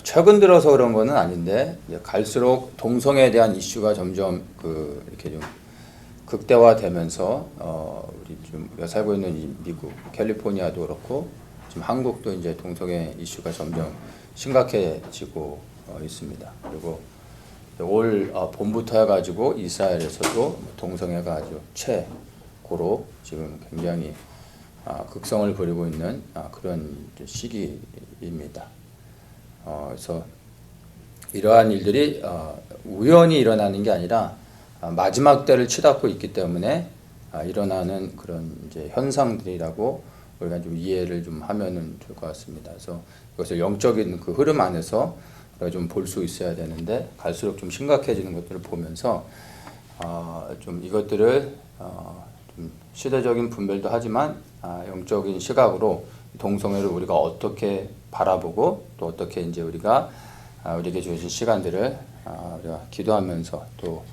최근 들어서 그런 거는 아닌데 이제 갈수록 동성애에 대한 이슈가 점점 이렇게 좀 극대화되면서 우리 좀 우리가 살고 있는 이 미국 캘리포니아도 그렇고 지금 한국도 이제 동성애 이슈가 점점 심각해지고 있습니다. 그리고 올 봄부터 해가지고 이스라엘에서도 동성애가 아주 최고로 지금 굉장히 극성을 부리고 있는 그런 시기입니다. 그래서 이러한 일들이 우연히 일어나는 게 아니라 마지막 때를 치닫고 있기 때문에 일어나는 그런 이제 현상들이라고 우리가 좀 이해를 좀 하면은 좋을 것 같습니다. 그래서 이것을 영적인 그 흐름 안에서 우리가 좀 볼 수 있어야 되는데 갈수록 좀 심각해지는 것들을 보면서 좀 이것들을 좀 시대적인 분별도 하지만 영적인 시각으로 동성애를 우리가 어떻게 바라보고 또 어떻게 이제 우리가 우리에게 주어진 시간들을 우리가 기도하면서 또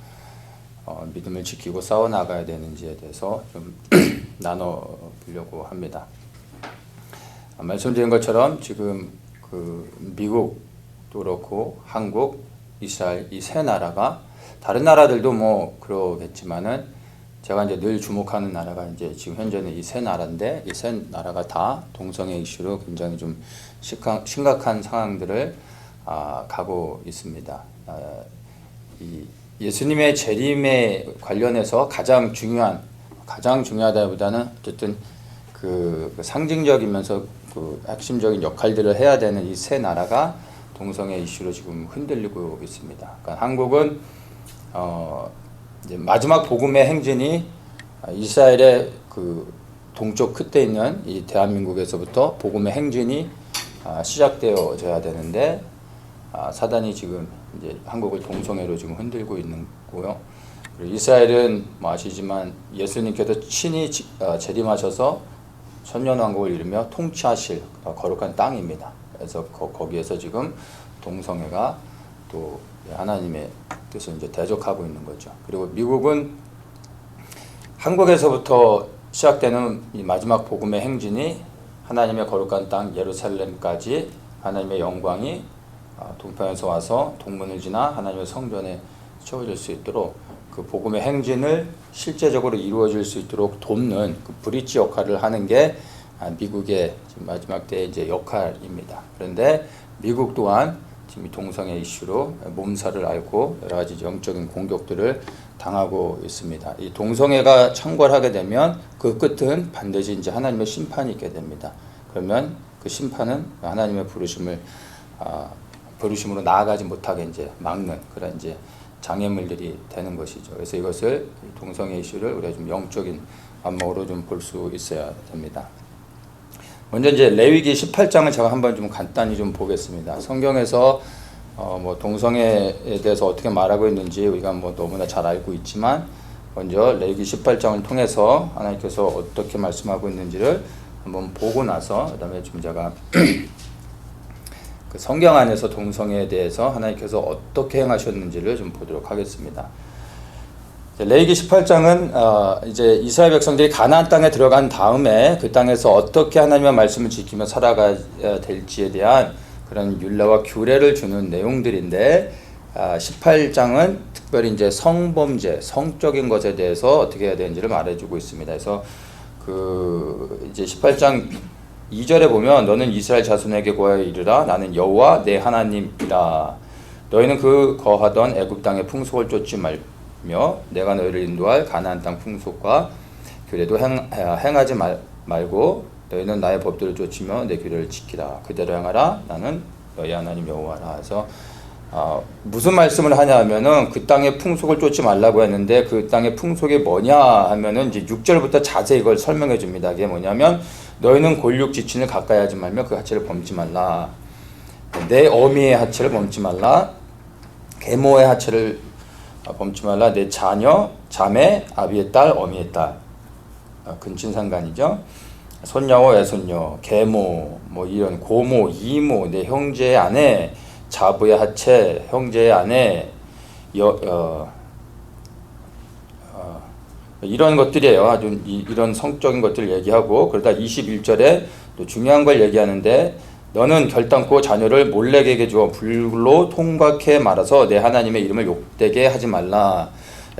믿음을 지키고 싸워 나가야 되는지에 대해서 좀 나눠보려고 합니다. 말씀드린 것처럼 지금 그 미국도 그렇고 한국, 이스라엘 이 세 나라가 다른 나라들도 뭐 그러겠지만은 제가 이제 늘 주목하는 나라가 이제 지금 현재는 이 세 나라인데 이 세 나라가 다 동성애 이슈로 굉장히 좀 심각한 상황들을 가고 있습니다. 이 예수님의 재림에 관련해서 가장 중요하다기보다는 어쨌든 그 상징적이면서 그 핵심적인 역할들을 해야 되는 이 세 나라가 동성애 이슈로 지금 흔들리고 있습니다. 그러니까 한국은 이제 마지막 복음의 행진이 이스라엘의 그 동쪽 끝에 있는 이 대한민국에서부터 복음의 행진이 시작되어져야 되는데 사단이 지금 이제 한국을 동성애로 지금 흔들고 있는 거고요. 그리고 이스라엘은 뭐 아시지만 예수님께서 친히 재림하셔서 천년왕국을 이루며 통치하실 거룩한 땅입니다. 그래서 거기에서 지금 동성애가 또 하나님의 뜻을 이제 대적하고 있는 거죠. 그리고 미국은 한국에서부터 시작되는 이 마지막 복음의 행진이 하나님의 거룩한 땅 예루살렘까지 하나님의 영광이 동편에서 와서 동문을 지나 하나님의 성전에 채워질 수 있도록 그 복음의 행진을 실제적으로 이루어질 수 있도록 돕는 그 브릿지 역할을 하는 게 미국의 지금 마지막 때의 이제 역할입니다. 그런데 미국 또한 지금 동성애 이슈로 몸살을 앓고 여러 가지 영적인 공격들을 당하고 있습니다. 이 동성애가 창궐하게 되면 그 끝은 반드시 이제 하나님의 심판이 있게 됩니다. 그러면 그 심판은 하나님의 부르심으로 나아가지 못하게 이제 막는 그런 이제 장애물들이 되는 것이죠. 그래서 이것을 동성애 이슈를 우리가 좀 영적인 안목으로 좀 볼 수 있어야 됩니다. 먼저 이제 레위기 18장을 제가 한번 좀 간단히 좀 보겠습니다. 성경에서 뭐 동성애에 대해서 어떻게 말하고 있는지 우리가 뭐 너무나 잘 알고 있지만 먼저 레위기 18장을 통해서 하나님께서 어떻게 말씀하고 있는지를 한번 보고 나서 그다음에 좀 제가 그 성경 안에서 동성애에 대해서 하나님께서 어떻게 행하셨는지를 좀 보도록 하겠습니다. 레위기 18장은 이제 이스라엘 백성들이 가나안 땅에 들어간 다음에 그 땅에서 어떻게 하나님의 말씀을 지키며 살아가야 될지에 대한 그런 율례와 규례를 주는 내용들인데 18장은 특별히 이제 성범죄, 성적인 것에 대해서 어떻게 해야 되는지를 말해주고 있습니다. 그래서 그 이제 18장 2절에 보면 너는 이스라엘 자손에게 고하여 이르라 나는 여호와 내 하나님이라 너희는 그 거하던 애굽 땅의 풍속을 쫓지 말며 내가 너희를 인도할 가나안 땅 풍속과 규례도 행하지 말고 너희는 나의 법들을 쫓으며 내 규례를 지키라 그대로 행하라 나는 너희 하나님 여호와라. 해서 무슨 말씀을 하냐 하면은 그 땅의 풍속을 쫓지 말라고 했는데 그 땅의 풍속이 뭐냐 하면은 이제 6절부터 자세히 이걸 설명해 줍니다. 그게 뭐냐면 너희는 골육 지친을 가까이 하지 말며 그 하체를 범치 말라. 내 어미의 하체를 범치 말라. 계모의 하체를 범치 말라. 내 자녀, 자매, 아비의 딸, 어미의 딸. 근친상간이죠. 손녀와 외손녀, 계모, 뭐 이런 고모, 이모, 내 형제의 아내, 자부의 하체, 형제의 아내, 이런 것들이에요. 아주 이런 성적인 것들을 얘기하고 그러다 21절에 또 중요한 걸 얘기하는데 너는 결단코 자녀를 몰래에게 주어 불로 통각해 말아서 내 하나님의 이름을 욕되게 하지 말라.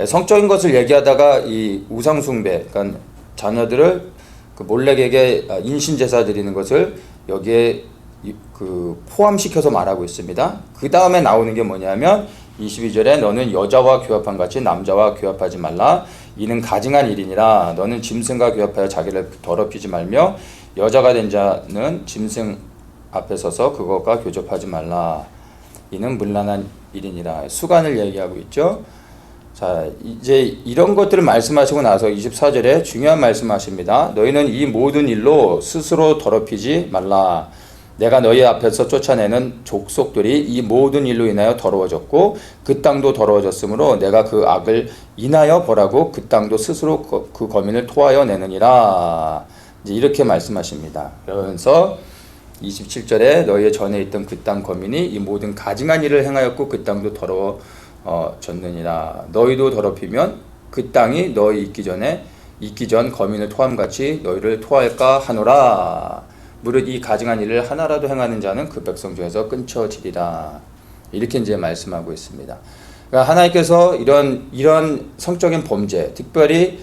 성적인 것을 얘기하다가 이 우상숭배, 그러니까 자녀들을 그 몰래에게 인신제사 드리는 것을 여기에 포함시켜서 말하고 있습니다. 그 다음에 나오는 게 뭐냐면 22절에 너는 여자와 교합한 같이 남자와 교합하지 말라. 이는 가증한 일이니라. 너는 짐승과 교합하여 자기를 더럽히지 말며 여자가 된 자는 짐승 앞에 서서 그것과 교접하지 말라. 이는 문란한 일이니라. 수간을 얘기하고 있죠. 자, 이제 이런 것들을 말씀하시고 나서 24절에 중요한 말씀하십니다. 너희는 이 모든 일로 스스로 더럽히지 말라. 내가 너희 앞에서 쫓아내는 족속들이 이 모든 일로 인하여 더러워졌고 그 땅도 더러워졌으므로 내가 그 악을 인하여 벌하고 그 땅도 스스로 그 거민을 토하여 내느니라. 이제 이렇게 말씀하십니다. 그러면서 27절에 너희의 전에 있던 그 땅 거민이 이 모든 가증한 일을 행하였고 그 땅도 더러워졌느니라. 너희도 더럽히면 그 땅이 너희 있기 전 거민을 토함같이 너희를 토할까 하노라. 무릇 이 가증한 일을 하나라도 행하는 자는 그 백성 중에서 끊쳐지리라. 이렇게 이제 말씀하고 있습니다. 그러니까 하나님께서 이런 성적인 범죄, 특별히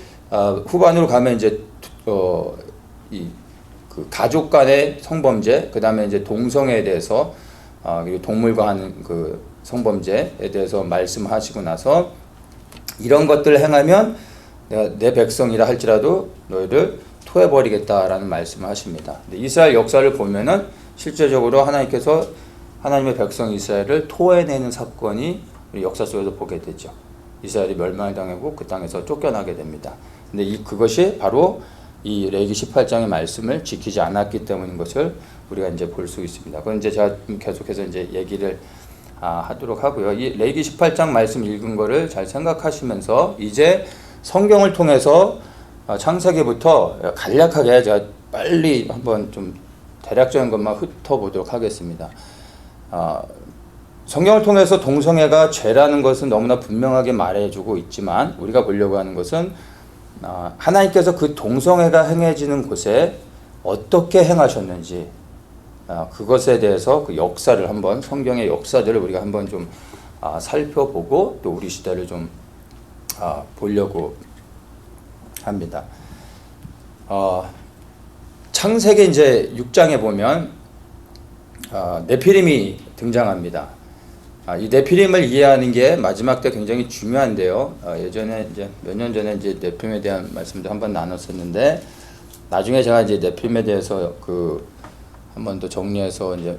후반으로 가면 이제 그 가족 간의 성범죄, 그 다음에 이제 동성애에 대해서 그리고 동물과 하는 그 성범죄에 대해서 말씀하시고 나서 이런 것들을 행하면 내가 내 백성이라 할지라도 너희를 토해버리겠다라는 말씀을 하십니다. 이스라엘 역사를 보면은 실제적으로 하나님께서 하나님의 백성 이스라엘을 토해내는 사건이 우리 역사 속에서 보게 되죠. 이스라엘이 멸망당하고 그 땅에서 쫓겨나게 됩니다. 근데 그것이 바로 이 레위기 18장의 말씀을 지키지 않았기 때문인 것을 우리가 이제 볼 수 있습니다. 그건 이제 제가 계속해서 이제 얘기를 하도록 하고요. 이 레위기 18장 말씀 읽은 거를 잘 생각하시면서 이제 성경을 통해서 창세기부터 간략하게 제가 빨리 한번 좀 대략적인 것만 훑어보도록 하겠습니다. 성경을 통해서 동성애가 죄라는 것은 너무나 분명하게 말해주고 있지만 우리가 보려고 하는 것은 하나님께서 그 동성애가 행해지는 곳에 어떻게 행하셨는지 그것에 대해서 그 역사를 한번 성경의 역사들을 우리가 한번 좀 살펴보고 또 우리 시대를 좀 보려고 합니다. 창세기 이제 6장에 보면 네피림이 등장합니다. 이 네피림을 이해하는 게 마지막 때 굉장히 중요한데요. 예전에 이제 몇 년 전에 이제 네피림에 대한 말씀도 한번 나눴었는데 나중에 제가 이제 네피림에 대해서 한 번 더 정리해서 이제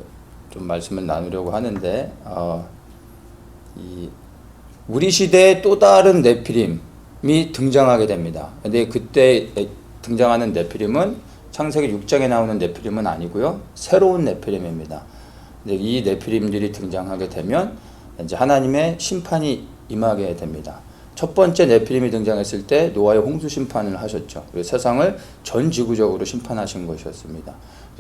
좀 말씀을 나누려고 하는데 우리 시대에 또 다른 네피림이 등장하게 됩니다. 근데 그때 등장하는 네피림은 창세기 6장에 나오는 네피림은 아니고요. 새로운 네피림입니다. 근데 이 네피림들이 등장하게 되면 이제 하나님의 심판이 임하게 됩니다. 첫 번째 네피림이 등장했을 때 노아의 홍수 심판을 하셨죠. 그래서 세상을 전 지구적으로 심판하신 것이었습니다.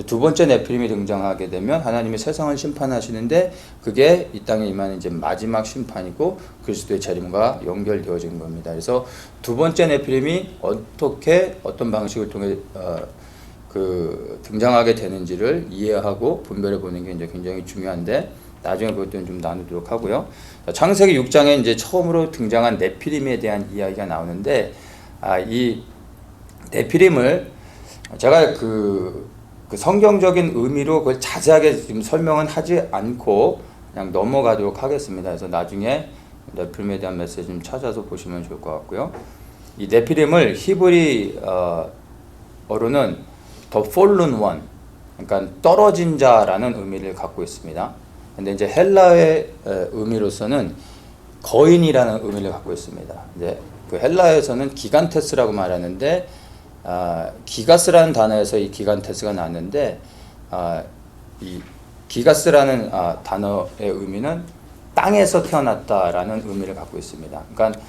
두 번째 네피림이 등장하게 되면 하나님이 세상을 심판하시는데 그게 이 땅에 임하는 이제 마지막 심판이고 그리스도의 재림과 연결되어진 겁니다. 그래서 두 번째 네피림이 어떤 방식을 통해 등장하게 되는지를 이해하고 분별해 보는 게 이제 굉장히 중요한데 나중에 그것들은 좀 나누도록 하고요. 창세기 6장에 이제 처음으로 등장한 네피림에 대한 이야기가 나오는데 이 네피림을 제가 그 성경적인 의미로 그걸 자세하게 지금 설명은 하지 않고 그냥 넘어가도록 하겠습니다. 그래서 나중에 네피림에 대한 메시지 좀 찾아서 보시면 좋을 것 같고요. 이 네피림을 히브리어로는 The Fallen One, 그러니까 떨어진 자라는 의미를 갖고 있습니다. 근데 이제 헬라의 의미로서는 거인이라는 의미를 갖고 있습니다. 이제 그 헬라에서는 기간테스라고 말하는데 기가스라는 단어에서 이 기간테스가 나왔는데 이 기가스라는 단어의 의미는 땅에서 태어났다라는 의미를 갖고 있습니다. 그러니까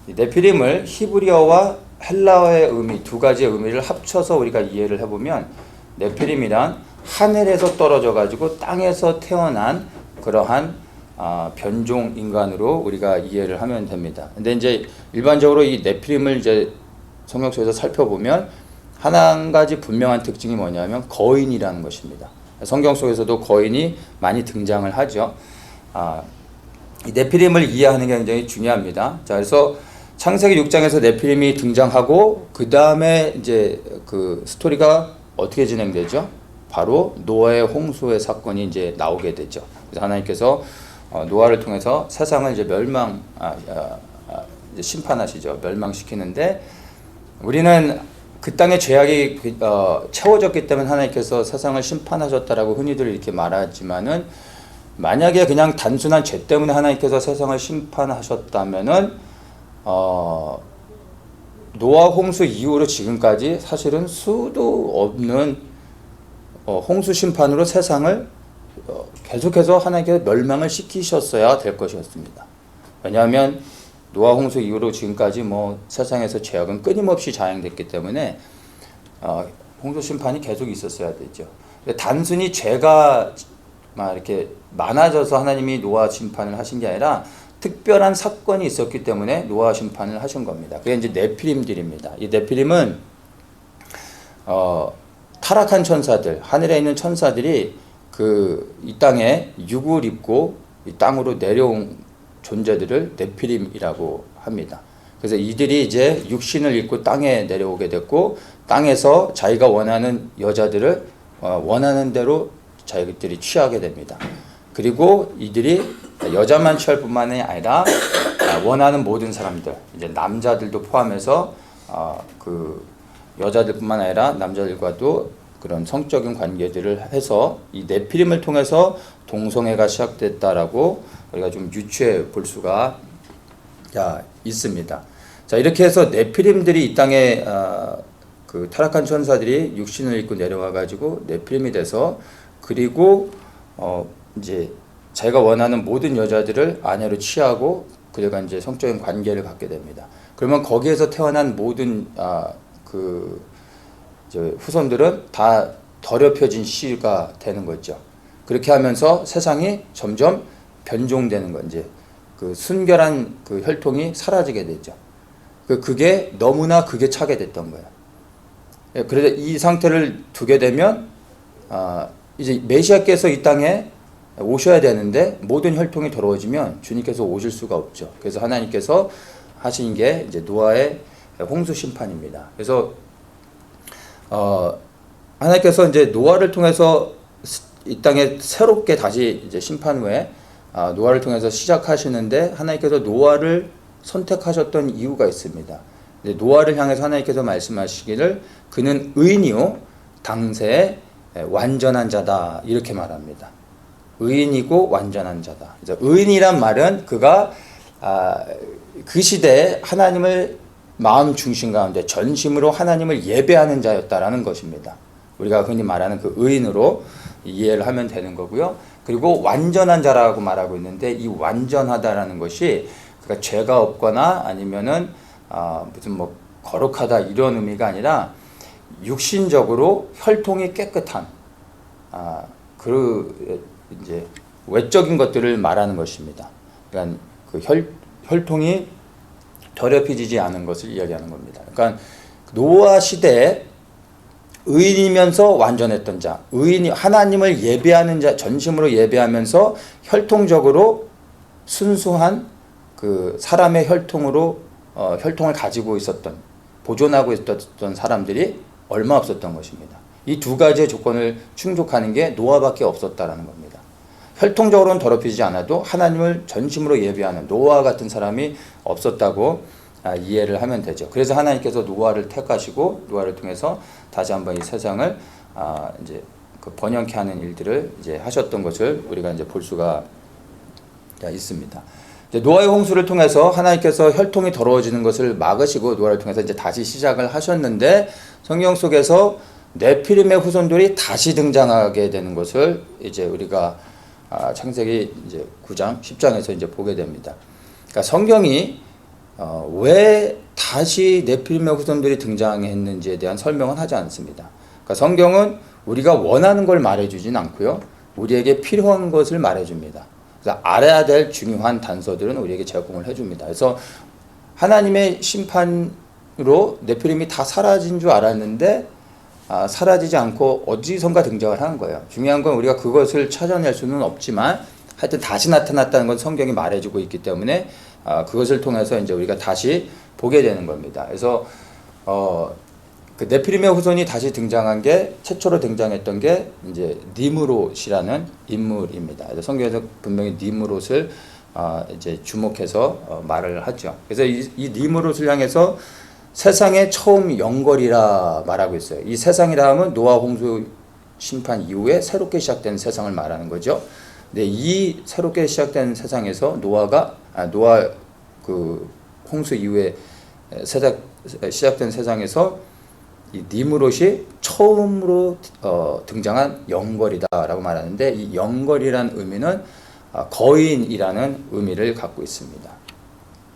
이 네피림을 히브리어와 헬라어의 의미 두 가지의 의미를 합쳐서 우리가 이해를 해보면 네피림이란 하늘에서 떨어져 가지고 땅에서 태어난 그러한 변종 인간으로 우리가 이해를 하면 됩니다. 근데 이제 일반적으로 이 네피림을 이제 성경 속에서 살펴보면 한 가지 분명한 특징이 뭐냐면 거인이라는 것입니다. 성경 속에서도 거인이 많이 등장을 하죠. 이 네피림을 이해하는 게 굉장히 중요합니다. 자, 그래서 창세기 6장에서 네피림이 등장하고 그 다음에 이제 그 스토리가 어떻게 진행되죠? 바로 노아의 홍수의 사건이 이제 나오게 되죠. 그래서 하나님께서 노아를 통해서 세상을 이제 이제 심판하시죠. 멸망시키는데 우리는 그 땅의 죄악이 채워졌기 때문에 하나님께서 세상을 심판하셨다라고 흔히들 이렇게 말하지만은 만약에 그냥 단순한 죄 때문에 하나님께서 세상을 심판하셨다면은 노아 홍수 이후로 지금까지 사실은 수도 없는 홍수 심판으로 세상을 계속해서 하나님께서 멸망을 시키셨어야 될 것이었습니다. 왜냐하면 노아 홍수 이후로 지금까지 세상에서 죄악은 끊임없이 자행됐기 때문에 홍수 심판이 계속 있었어야 되죠. 단순히 죄가 막 이렇게 많아져서 하나님이 노아 심판을 하신 게 아니라 특별한 사건이 있었기 때문에 노아 심판을 하신 겁니다. 그게 이제 네피림들입니다. 이 네피림은 타락한 천사들, 하늘에 있는 천사들이 이 땅에 육을 입고 이 땅으로 내려온 존재들을 네피림이라고 합니다. 그래서 이들이 이제 육신을 입고 땅에 내려오게 됐고 땅에서 자기가 원하는 여자들을 원하는 대로 자기들이 취하게 됩니다. 그리고 이들이 여자만 취할 뿐만이 아니라 원하는 모든 사람들, 이제 남자들도 포함해서 그 여자들뿐만 아니라 남자들과도 그런 성적인 관계들을 해서 이 네피림을 통해서 동성애가 시작됐다라고 우리가 좀 유추해 볼 수가 있습니다. 자, 이렇게 해서 네피림들이 이 땅에 그 타락한 천사들이 육신을 입고 내려와 가지고 네피림이 돼서 그리고 이제 자기가 원하는 모든 여자들을 아내로 취하고 그들과 이제 성적인 관계를 갖게 됩니다. 그러면 거기에서 태어난 모든 그 후손들은 다 더럽혀진 씨가 되는 거죠. 그렇게 하면서 세상이 점점 변종되는 건지 그 순결한 그 혈통이 사라지게 되죠. 그게 너무나 극에 차게 됐던 거예요. 그래서 이 상태를 두게 되면 이제 메시아께서 이 땅에 오셔야 되는데 모든 혈통이 더러워지면 주님께서 오실 수가 없죠. 그래서 하나님께서 하신 게 이제 노아의 홍수 심판입니다. 그래서 하나님께서 이제 노아를 통해서 이 땅에 새롭게 다시 이제 심판 후에 노아를 통해서 시작하시는데 하나님께서 노아를 선택하셨던 이유가 있습니다. 노아를 향해서 하나님께서 말씀하시기를 그는 의인이요 당세에 완전한 자다 이렇게 말합니다. 의인이고 완전한 자다. 의인이란 말은 그가 그 시대에 하나님을 마음 중심 가운데 전심으로 하나님을 예배하는 자였다라는 것입니다. 우리가 흔히 말하는 그 의인으로 이해를 하면 되는 거고요. 그리고 완전한 자라고 말하고 있는데 이 완전하다라는 것이 그러니까 죄가 없거나 아니면은 무슨 거룩하다 이런 의미가 아니라 육신적으로 혈통이 깨끗한 이제 외적인 것들을 말하는 것입니다. 그러니까 그 혈통이 더럽혀지지 않은 것을 이야기하는 겁니다. 그러니까 노아 시대에 의인이면서 완전했던 자, 의인이 하나님을 예배하는 자, 전심으로 예배하면서 혈통적으로 순수한 그 사람의 혈통으로 혈통을 가지고 있었던, 보존하고 있었던 사람들이 얼마 없었던 것입니다. 이 두 가지의 조건을 충족하는 게 노아밖에 없었다라는 겁니다. 혈통적으로는 더럽히지 않아도 하나님을 전심으로 예배하는 노아 같은 사람이 없었다고 이해를 하면 되죠. 그래서 하나님께서 노아를 택하시고 노아를 통해서 다시 한번 이 세상을 이제 그 번영케 하는 일들을 이제 하셨던 것을 우리가 이제 볼 수가 있습니다. 이제 노아의 홍수를 통해서 하나님께서 혈통이 더러워지는 것을 막으시고 노아를 통해서 이제 다시 시작을 하셨는데 성경 속에서 네피림의 후손들이 다시 등장하게 되는 것을 이제 우리가 창세기 이제 9장, 10장에서 이제 보게 됩니다. 그러니까 성경이 왜 다시 네피림의 후손들이 등장했는지에 대한 설명은 하지 않습니다. 그러니까 성경은 우리가 원하는 걸 말해주진 않고요. 우리에게 필요한 것을 말해줍니다. 그래서 알아야 될 중요한 단서들은 우리에게 제공을 해줍니다. 그래서 하나님의 심판으로 네피림이 다 사라진 줄 알았는데 사라지지 않고 어디선가 등장을 하는 거예요. 중요한 건 우리가 그것을 찾아낼 수는 없지만 하여튼 다시 나타났다는 건 성경이 말해주고 있기 때문에 그것을 통해서 이제 우리가 다시 보게 되는 겁니다. 그래서 그 네피림의 후손이 다시 등장한 게 최초로 등장했던 게 이제 니므롯이라는 인물입니다. 그래서 성경에서 분명히 니므롯을 이제 주목해서 말을 하죠. 그래서 이 니므롯을 향해서 세상의 처음 영걸이라 말하고 있어요. 이 세상이라 하면 노아 홍수 심판 이후에 새롭게 시작된 세상을 말하는 거죠. 근데 이 새롭게 시작된 세상에서 노아 그 홍수 이후에 시작된 세상에서 이 니므롯이 처음으로 등장한 영걸이다라고 말하는데, 이 영걸이라는 의미는 거인이라는 의미를 갖고 있습니다.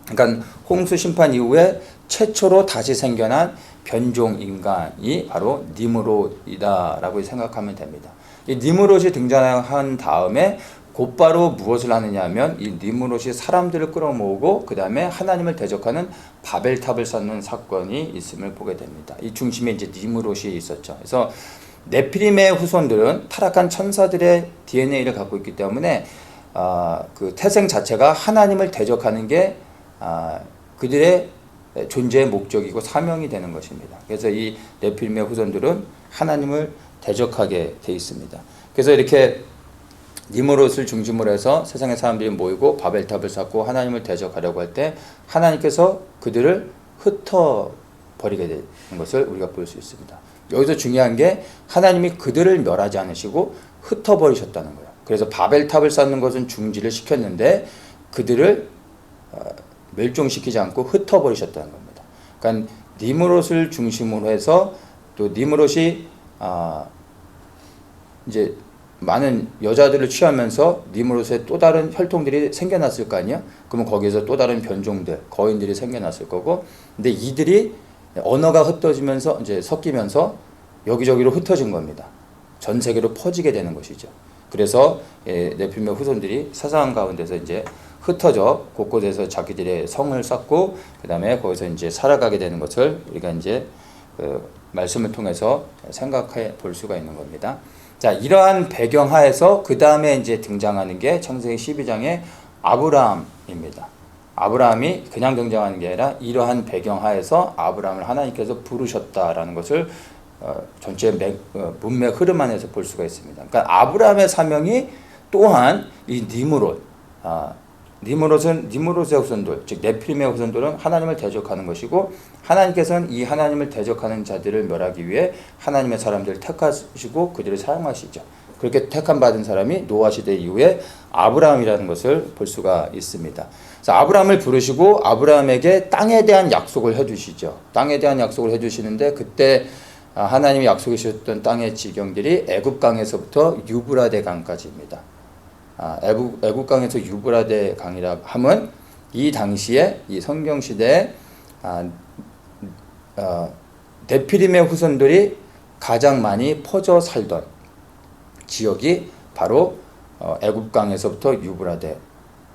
그러니까 홍수 심판 이후에 최초로 다시 생겨난 변종 인간이 바로 니므롯이다라고 생각하면 됩니다. 이 니므롯이 등장한 다음에 곧바로 무엇을 하느냐 하면 이 니므롯이 사람들을 끌어모으고 그 다음에 하나님을 대적하는 바벨탑을 쌓는 사건이 있음을 보게 됩니다. 이 중심에 이제 니므롯이 있었죠. 그래서 네피림의 후손들은 타락한 천사들의 DNA를 갖고 있기 때문에 그 태생 자체가 하나님을 대적하는 게 그들의 존재의 목적이고 사명이 되는 것입니다. 그래서 이 네피림의 후손들은 하나님을 대적하게 돼 있습니다. 그래서 이렇게 니므롯을 중심으로 해서 세상의 사람들이 모이고 바벨탑을 쌓고 하나님을 대적하려고 할 때 하나님께서 그들을 흩어버리게 되는 것을 우리가 볼 수 있습니다. 여기서 중요한 게 하나님이 그들을 멸하지 않으시고 흩어버리셨다는 거예요. 그래서 바벨탑을 쌓는 것은 중지를 시켰는데 그들을 멸종시키지 않고 흩어버리셨다는 겁니다. 그러니까 니므롯을 중심으로 해서 또 니므롯이 이제 많은 여자들을 취하면서 니므롯의 또 다른 혈통들이 생겨났을 거 아니야? 그러면 거기에서 또 다른 변종들, 거인들이 생겨났을 거고, 근데 이들이 언어가 흩어지면서 이제 섞이면서 여기저기로 흩어진 겁니다. 전 세계로 퍼지게 되는 것이죠. 그래서 네피림의 후손들이 세상 가운데서 이제 흩어져 곳곳에서 자기들의 성을 쌓고 그 다음에 거기서 이제 살아가게 되는 것을 우리가 이제 말씀을 통해서 생각해 볼 수가 있는 겁니다. 자, 이러한 배경 하에서 그 다음에 이제 등장하는 게 창세기 12장의 아브라함입니다. 아브라함이 그냥 등장하는 게 아니라 이러한 배경 하에서 아브라함을 하나님께서 부르셨다라는 것을 전체 문맥 흐름 안에서 볼 수가 있습니다. 그러니까 아브라함의 사명이 또한 이 니므롯의 후손들, 즉 네피림의 후손들은 하나님을 대적하는 것이고, 하나님께서는 이 하나님을 대적하는 자들을 멸하기 위해 하나님의 사람들을 택하시고 그들을 사용하시죠. 그렇게 택함 받은 사람이 노아 시대 이후에 아브라함이라는 것을 볼 수가 있습니다. 그래서 아브라함을 부르시고 아브라함에게 땅에 대한 약속을 해주시죠. 땅에 대한 약속을 해주시는데, 그때 하나님이 약속해 주셨던 땅의 지경들이 애굽강에서부터 유브라데 강까지입니다. 애국강에서 유브라데 강이라 함은 이 당시에 이 성경 시대에 네피림의 후손들이 가장 많이 퍼져 살던 지역이 바로 애국강에서부터 유브라데,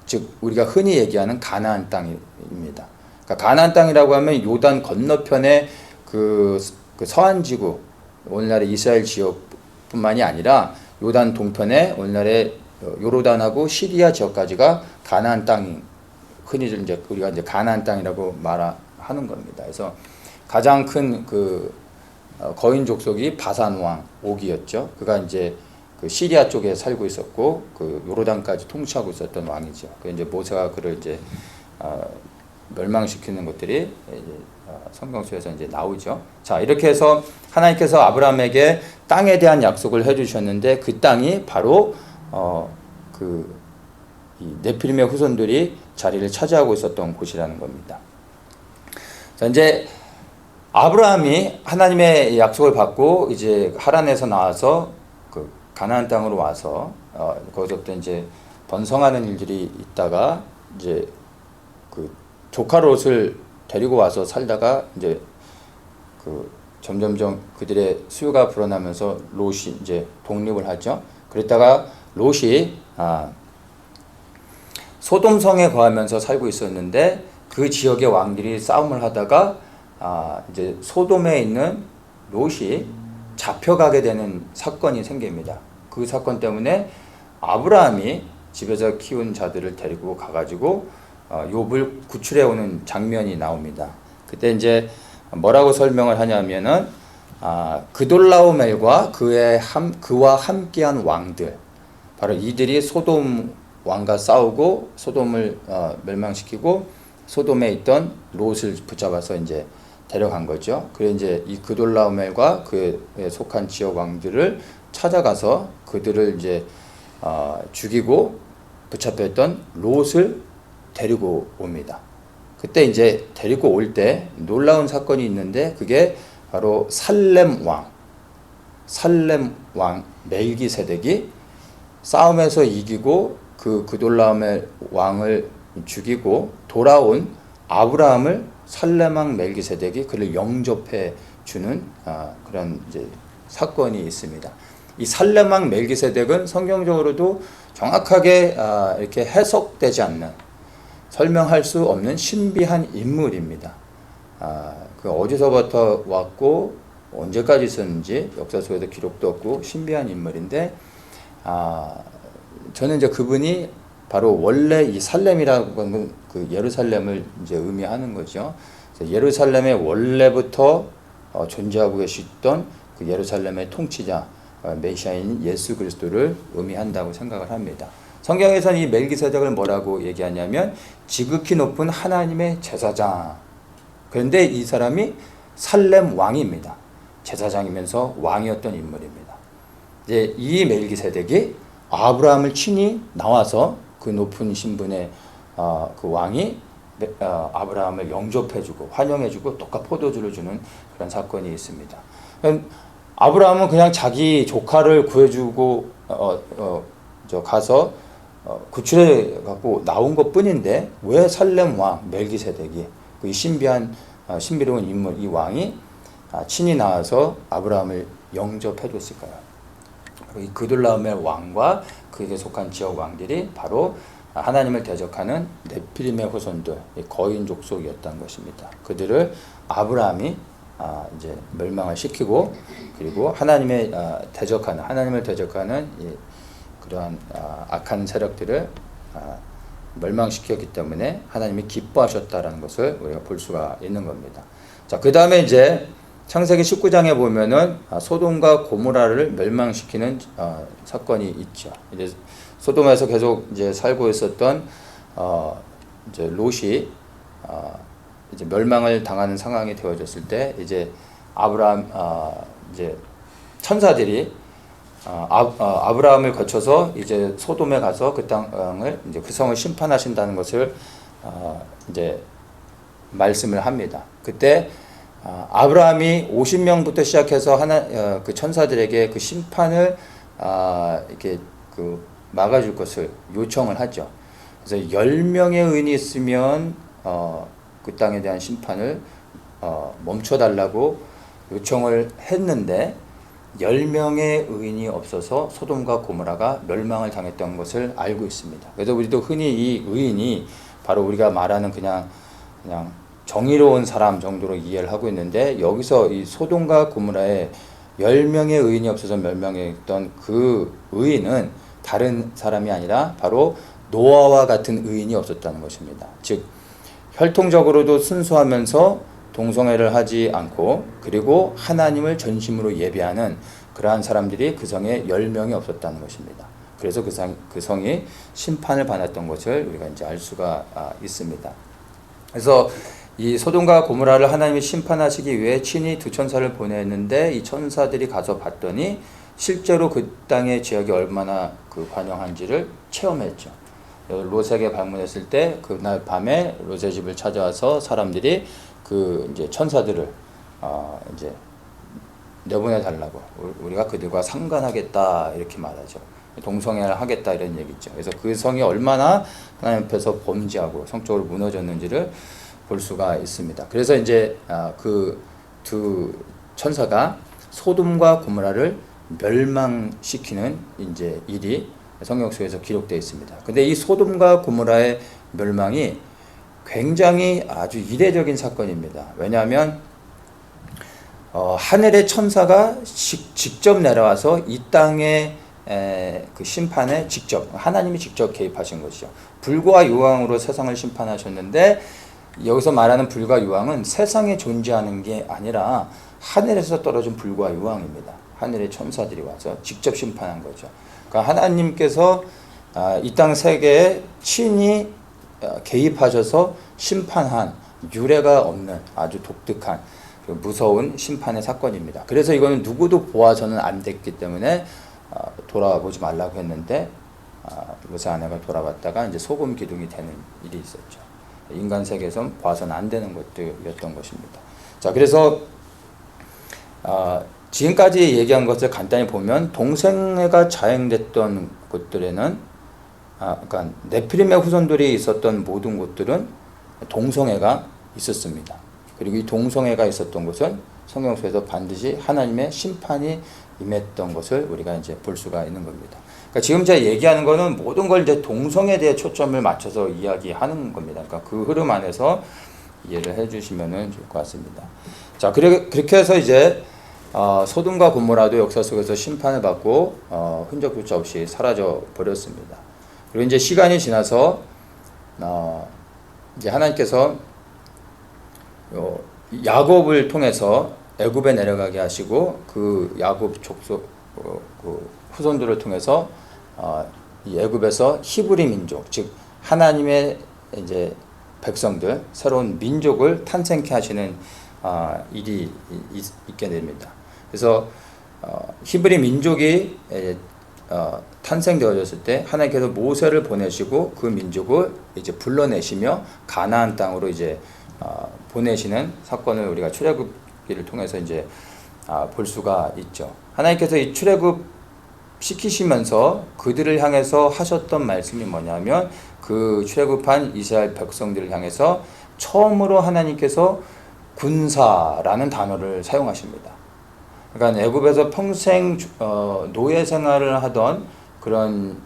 즉 우리가 흔히 얘기하는 가나안 땅입니다. 그러니까 가나안 땅이라고 하면 요단 건너편의 그 서안 지구, 오늘날의 이스라엘 지역뿐만이 아니라 요단 동편의 오늘날의 요르단하고 시리아 지역까지가 가나안 땅이 흔히들 이제 우리가 이제 가나안 땅이라고 말하는 겁니다. 그래서 가장 큰 그 거인 족속이 바산 왕 옥이었죠. 그가 이제 그 시리아 쪽에 살고 있었고 그 요르단까지 통치하고 있었던 왕이죠. 그 이제 모세가 그를 이제 멸망시키는 것들이 이제 성경서에서 이제 나오죠. 자, 이렇게 해서 하나님께서 아브라함에게 땅에 대한 약속을 해주셨는데 그 땅이 바로 이 네피림의 후손들이 자리를 차지하고 있었던 곳이라는 겁니다. 자, 이제 아브라함이 하나님의 약속을 받고 이제 하란에서 나와서 그 가나안 땅으로 와서 거기서부터 이제 번성하는 일들이 있다가 이제 그 조카 롯을 데리고 와서 살다가 이제 그 점점점 그들의 수요가 불어나면서 롯이 이제 독립을 하죠. 그랬다가 롯이 소돔성에 거하면서 살고 있었는데 그 지역의 왕들이 싸움을 하다가 이제 소돔에 있는 롯이 잡혀가게 되는 사건이 생깁니다. 그 사건 때문에 아브라함이 집에서 키운 자들을 데리고 가가지고 욥을 구출해 오는 장면이 나옵니다. 그때 이제 뭐라고 설명을 하냐면은 그돌라오멜과 그와 함께한 왕들, 바로 이들이 소돔 왕과 싸우고 소돔을 멸망시키고 소돔에 있던 롯을 붙잡아서 이제 데려간 거죠. 그래 이제 이 그돌라오멜과 그에 속한 지역 왕들을 찾아가서 그들을 이제 죽이고 붙잡혀 있던 롯을 데리고 옵니다. 그때 이제 데리고 올 때 놀라운 사건이 있는데 그게 바로 살렘 왕 멜기세덱이 싸움에서 이기고 그 그돌라오멜 왕을 죽이고 돌아온 아브라함을 살렘 왕 멜기세덱이 그를 영접해 주는 그런 이제 사건이 있습니다. 이 살렘 왕 멜기세덱은 성경적으로도 정확하게 이렇게 해석되지 않는, 설명할 수 없는 신비한 인물입니다. 그 어디서부터 왔고 언제까지 있었는지 역사 속에도 기록도 없고 신비한 인물인데, 저는 이제 그분이 바로 원래 이 살렘이라고 하는 그 예루살렘을 이제 의미하는 거죠. 예루살렘에 원래부터 존재하고 계시던 그 예루살렘의 통치자 메시아인 예수 그리스도를 의미한다고 생각을 합니다. 성경에서는 이 멜기세덱을 뭐라고 얘기하냐면 지극히 높은 하나님의 제사장. 그런데 이 사람이 살렘 왕입니다. 제사장이면서 왕이었던 인물입니다. 이제 이 멜기세덱이 아브라함을 친히 나와서 그 높은 신분의 그 왕이 아브라함을 영접해주고 환영해주고 떡과 포도주를 주는 그런 사건이 있습니다. 아브라함은 그냥 자기 조카를 구해주고 가서 구출해 갖고 나온 것뿐인데 왜 살렘 왕 멜기세덱이 그 신비로운 인물 이 왕이 친히 나와서 아브라함을 영접해줬을까요? 이 그돌라오멜 왕과 그에게 속한 지역 왕들이 바로 하나님을 대적하는 네피림의 후손들, 거인 족속이었다는 것입니다. 그들을 아브라함이 이제 멸망을 시키고, 그리고 하나님을 대적하는 그러한 악한 세력들을 멸망시켰기 때문에 하나님이 기뻐하셨다라는 것을 우리가 볼 수가 있는 겁니다. 자, 그 다음에 이제 창세기 19장에 보면은 소돔과 고모라를 멸망시키는 사건이 있죠. 이제 소돔에서 계속 이제 살고 있었던 이제 롯이 이제 멸망을 당하는 상황이 되어졌을 때 이제 아브라함 이제 천사들이 아브라함을 거쳐서 이제 소돔에 가서 그 땅을 이제 그 성을 심판하신다는 것을 이제 말씀을 합니다. 그때 아브라함이 50명부터 시작해서 그 천사들에게 그 심판을 이렇게 그 막아줄 것을 요청을 하죠. 그래서 10명의 의인이 있으면 그 땅에 대한 심판을 멈춰달라고 요청을 했는데 10명의 의인이 없어서 소돔과 고모라가 멸망을 당했던 것을 알고 있습니다. 그래서 우리도 흔히 이 의인이 바로 우리가 말하는 그냥 정의로운 사람 정도로 이해를 하고 있는데, 여기서 이 소돔과 고모라에 10명의 의인이 없어서 멸망했던 그 의인은 다른 사람이 아니라 바로 노아와 같은 의인이 없었다는 것입니다. 즉 혈통적으로도 순수하면서 동성애를 하지 않고 그리고 하나님을 전심으로 예배하는 그러한 사람들이 그 성에 10명이 없었다는 것입니다. 그래서 그 성이 심판을 받았던 것을 우리가 이제 알 수가 있습니다. 그래서 이 소돔과 고모라를 하나님이 심판하시기 위해 친히 두 천사를 보냈는데 이 천사들이 가서 봤더니 실제로 그 땅의 지역이 얼마나 그 관영한지를 체험했죠. 롯에게 방문했을 때 그날 밤에 롯의 집을 찾아와서 사람들이 그 이제 천사들을 이제 내보내 달라고, 우리가 그들과 상관하겠다 이렇게 말하죠. 동성애를 하겠다 이런 얘기죠. 그래서 그 성이 얼마나 하나님 앞에서 범죄하고 성적으로 무너졌는지를 볼 수가 있습니다. 그래서 이제 그 두 천사가 소돔과 고모라를 멸망시키는 이제 일이 성경 속에서 기록되어 있습니다. 근데 이 소돔과 고모라의 멸망이 굉장히 아주 이례적인 사건입니다. 왜냐하면 하늘의 천사가 직접 내려와서 이 땅의 그 심판에 직접 하나님이 직접 개입하신 것이죠. 불과 유황으로 세상을 심판하셨는데 여기서 말하는 불과 유황은 세상에 존재하는 게 아니라 하늘에서 떨어진 불과 유황입니다. 하늘의 천사들이 와서 직접 심판한 거죠. 그러니까 하나님께서 이 땅 세계에 친히 개입하셔서 심판한 유례가 없는 아주 독특한 무서운 심판의 사건입니다. 그래서 이거는 누구도 보아서는 안 됐기 때문에 돌아보지 말라고 했는데 모세 아내가 돌아봤다가 이제 소금 기둥이 되는 일이 있었죠. 인간 세계에선 봐서는 안 되는 것들이었던 것입니다. 자, 그래서 지금까지 얘기한 것을 간단히 보면 동성애가 자행됐던 곳들에는 그러니까 네피림의 후손들이 있었던 모든 곳들은 동성애가 있었습니다. 그리고 이 동성애가 있었던 곳은 성경 속에서 반드시 하나님의 심판이 임했던 것을 우리가 이제 볼 수가 있는 겁니다. 그러니까 지금 제가 얘기하는 거는 모든 걸 이제 동성애에 대해 초점을 맞춰서 이야기하는 겁니다. 그러니까 그 흐름 안에서 이해를 해주시면 좋을 것 같습니다. 자, 그렇게 해서 이제 소돔과 고모라도 역사 속에서 심판을 받고 흔적조차 없이 사라져 버렸습니다. 그리고 이제 시간이 지나서 이제 하나님께서 야곱을 통해서 애굽에 내려가게 하시고 그 야곱 족속 그 후손들을 통해서 이 애굽에서 히브리 민족, 즉 하나님의 이제 백성들, 새로운 민족을 탄생케 하시는 일이 있게 됩니다. 그래서 히브리 민족이 탄생되어졌을 때 하나님께서 모세를 보내시고 그 민족을 이제 불러내시며 가나안 땅으로 이제 보내시는 사건을 우리가 출애굽기를 통해서 이제 볼 수가 있죠. 하나님께서 이 출애굽 시키시면서 그들을 향해서 하셨던 말씀이 뭐냐면 그 출애굽한 이스라엘 백성들을 향해서 처음으로 하나님께서 군사라는 단어를 사용하십니다. 그러니까 애굽에서 평생 노예 생활을 하던 그런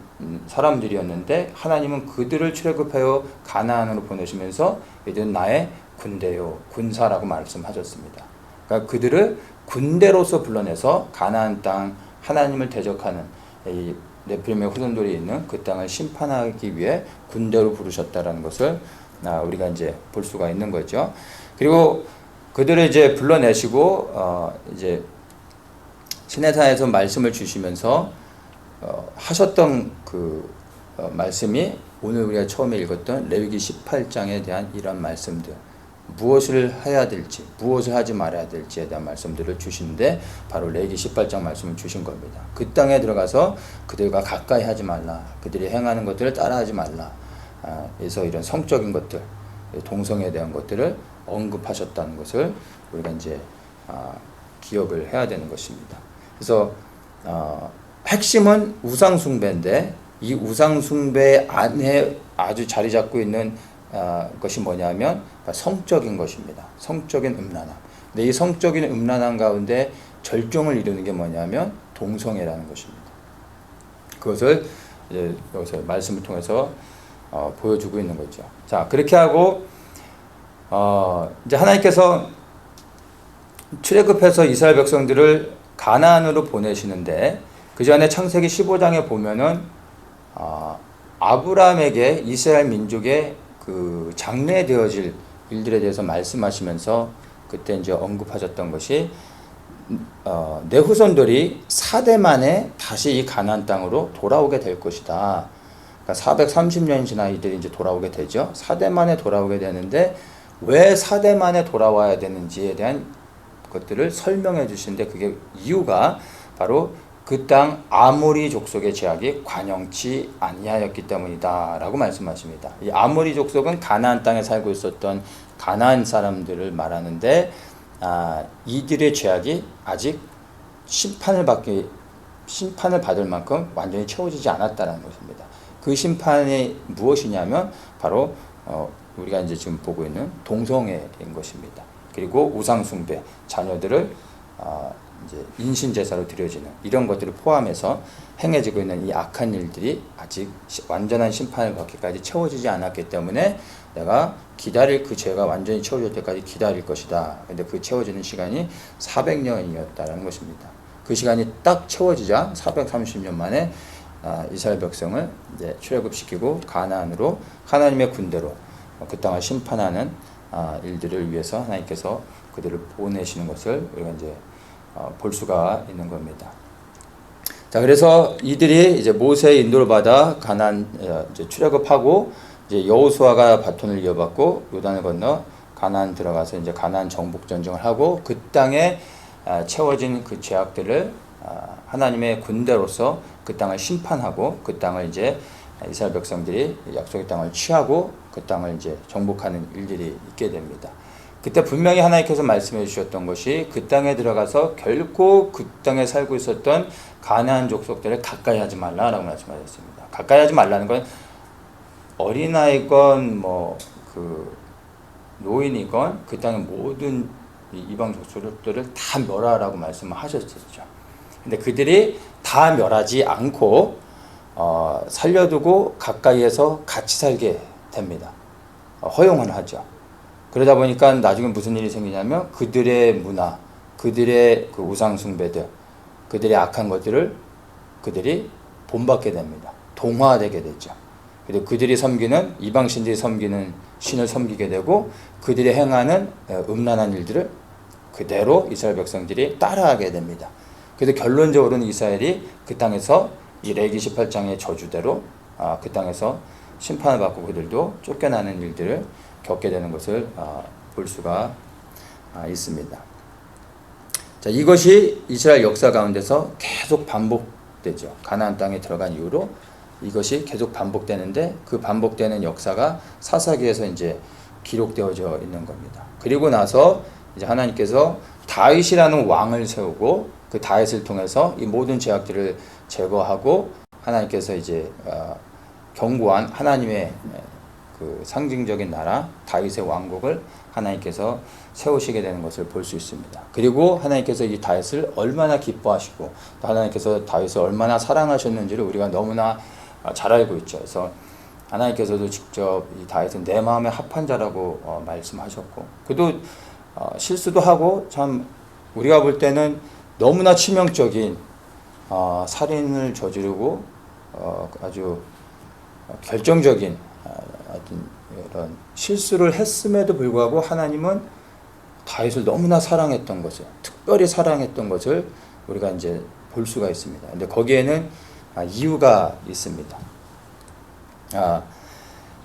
사람들이었는데 하나님은 그들을 출애굽하여 가나안으로 보내시면서 이들은 나의 군대요, 군사라고 말씀하셨습니다. 그러니까 그들을 군대로서 불러내서 가나안 땅 하나님을 대적하는 이 네피림의 후손들이 있는 그 땅을 심판하기 위해 군대로 부르셨다라는 것을 우리가 이제 볼 수가 있는 거죠. 그리고 그들을 이제 불러내시고 이제 시내산에서 말씀을 주시면서 하셨던 그 말씀이 오늘 우리가 처음에 읽었던 레위기 18장에 대한 이런 말씀들, 무엇을 해야 될지, 무엇을 하지 말아야 될지에 대한 말씀들을 주시는데 바로 레위기 18장 말씀을 주신 겁니다. 그 땅에 들어가서 그들과 가까이 하지 말라, 그들이 행하는 것들을 따라하지 말라. 그래서 이런 성적인 것들, 동성애에 대한 것들을 언급하셨다는 것을 우리가 이제 기억을 해야 되는 것입니다. 그래서 핵심은 우상숭배인데 이 우상숭배 안에 아주 자리 잡고 있는 것이 뭐냐면 성적인 것입니다. 성적인 음란함. 근데 이 성적인 음란함 가운데 절정을 이루는 게 뭐냐면 동성애라는 것입니다. 그것을 이제 여기서 말씀을 통해서 보여주고 있는 거죠. 자, 그렇게 하고 이제 하나님께서 출애굽해서 이스라엘 백성들을 가나안으로 보내시는데 그 전에 창세기 15장에 보면은 아브라함에게 이스라엘 민족의 그 장래되어질 일들에 대해서 말씀하시면서 그때 이제 언급하셨던 것이 내 후손들이 4대 만에 다시 이 가나안 땅으로 돌아오게 될 것이다. 그러니까 430년이 지나 이들이 이제 돌아오게 되죠. 4대 만에 돌아오게 되는데 왜 4대 만에 돌아와야 되는지에 대한 것들을 설명해 주시는데 그게 이유가 바로 그 땅 아모리 족속의 제약이 관영치 아니하였기 때문이다 라고 말씀하십니다. 이 아모리 족속은 가나안 땅에 살고 있었던 가나안 사람들을 말하는데 이들의 죄악이 아직 심판을 받을 만큼 완전히 채워지지 않았다는 것입니다. 그 심판이 무엇이냐면 바로 우리가 이제 지금 보고 있는 동성애인 것입니다. 그리고 우상숭배, 자녀들을 이제 인신제사로 드려지는 이런 것들을 포함해서 행해지고 있는 이 악한 일들이 아직 완전한 심판을 받기까지 채워지지 않았기 때문에 내가 그 죄가 완전히 채워질 때까지 기다릴 것이다. 근데 그 채워지는 시간이 400년이었다라는 것입니다. 그 시간이 딱 채워지자 430년 만에 이스라엘 백성을 이제 출애굽시키고 가나안으로 하나님의 군대로 그 땅을 심판하는 일들을 위해서 하나님께서 그들을 보내시는 것을 우리가 이제 볼 수가 있는 겁니다. 자, 그래서 이들이 이제 모세의 인도를 받아 가나안 이제 출애굽하고 이제 여호수아가 바톤을 이어받고 요단을 건너 가나안 들어가서 이제 가나안 정복 전쟁을 하고 그 땅에 채워진 그 죄악들을 하나님의 군대로서 그 땅을 심판하고 그 땅을 이제 이스라엘 백성들이 약속의 땅을 취하고 그 땅을 이제 정복하는 일들이 있게 됩니다. 그때 분명히 하나님께서 말씀해 주셨던 것이 그 땅에 들어가서 결코 그 땅에 살고 있었던 가나안 족속들을 가까이 하지 말라라고 말씀하셨습니다. 가까이 하지 말라는 건 어린아이건 뭐 그 노인이건 그 땅의 모든 이방 족속들을 다 멸하라고 말씀을 하셨었죠. 근데 그들이 다 멸하지 않고 살려두고 가까이에서 같이 살게 됩니다. 허용을 하죠. 그러다 보니까 나중에 무슨 일이 생기냐면 그들의 문화, 그들의 그 우상 숭배들, 그들의 악한 것들을 그들이 본받게 됩니다. 동화되게 되죠. 그리고 그들이 섬기는 이방 신들이 섬기는 신을 섬기게 되고 그들이 행하는 음란한 일들을 그대로 이스라엘 백성들이 따라하게 됩니다. 그래서 결론적으로는 이스라엘이 그 땅에서 이 레기 18장의 저주대로 그 땅에서 심판을 받고 그들도 쫓겨나는 일들을 겪게 되는 것을 볼 수가 있습니다. 자, 이것이 이스라엘 역사 가운데서 계속 반복되죠. 가나안 땅에 들어간 이후로 이것이 계속 반복되는데 그 반복되는 역사가 사사기에서 이제 기록되어져 있는 겁니다. 그리고 나서 이제 하나님께서 다윗이라는 왕을 세우고 그 다윗을 통해서 이 모든 죄악들을 제거하고 하나님께서 이제 견고한 하나님의 그 상징적인 나라 다윗의 왕국을 하나님께서 세우시게 되는 것을 볼 수 있습니다. 그리고 하나님께서 이 다윗을 얼마나 기뻐하시고 또 하나님께서 다윗을 얼마나 사랑하셨는지를 우리가 너무나 잘 알고 있죠. 그래서 하나님께서도 직접 이 다윗은 내 마음에 합한 자라고 말씀하셨고 그도 실수도 하고 참 우리가 볼 때는 너무나 치명적인 살인을 저지르고 아주 결정적인 어떤 이런 실수를 했음에도 불구하고 하나님은 다윗을 너무나 사랑했던 것을 특별히 사랑했던 것을 우리가 이제 볼 수가 있습니다. 근데 거기에는 이유가 있습니다.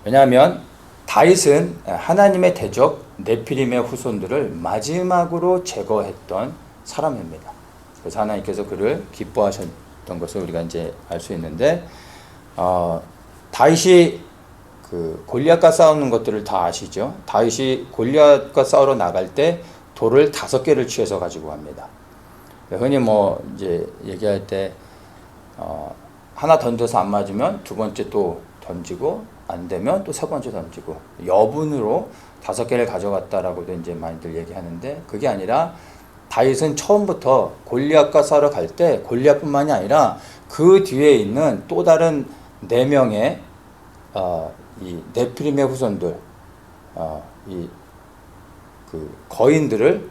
왜냐하면 다윗은 하나님의 대적 네피림의 후손들을 마지막으로 제거했던 사람입니다. 그래서 하나님께서 그를 기뻐하셨던 것을 우리가 이제 알 수 있는데 다윗이 그 골리앗과 싸우는 것들을 다 아시죠? 다윗이 골리앗과 싸우러 나갈 때 돌을 5개를 취해서 가지고 갑니다. 흔히 뭐 이제 얘기할 때 하나 던져서 안 맞으면 두 번째 또 던지고 안 되면 또 세 번째 던지고 여분으로 5개를 가져갔다라고도 이제 많이들 얘기하는데 그게 아니라 다윗은 처음부터 골리앗과 싸우러 갈 때 골리앗뿐만이 아니라 그 뒤에 있는 또 다른 4명의 이 네피림의 후손들 이 그 거인들을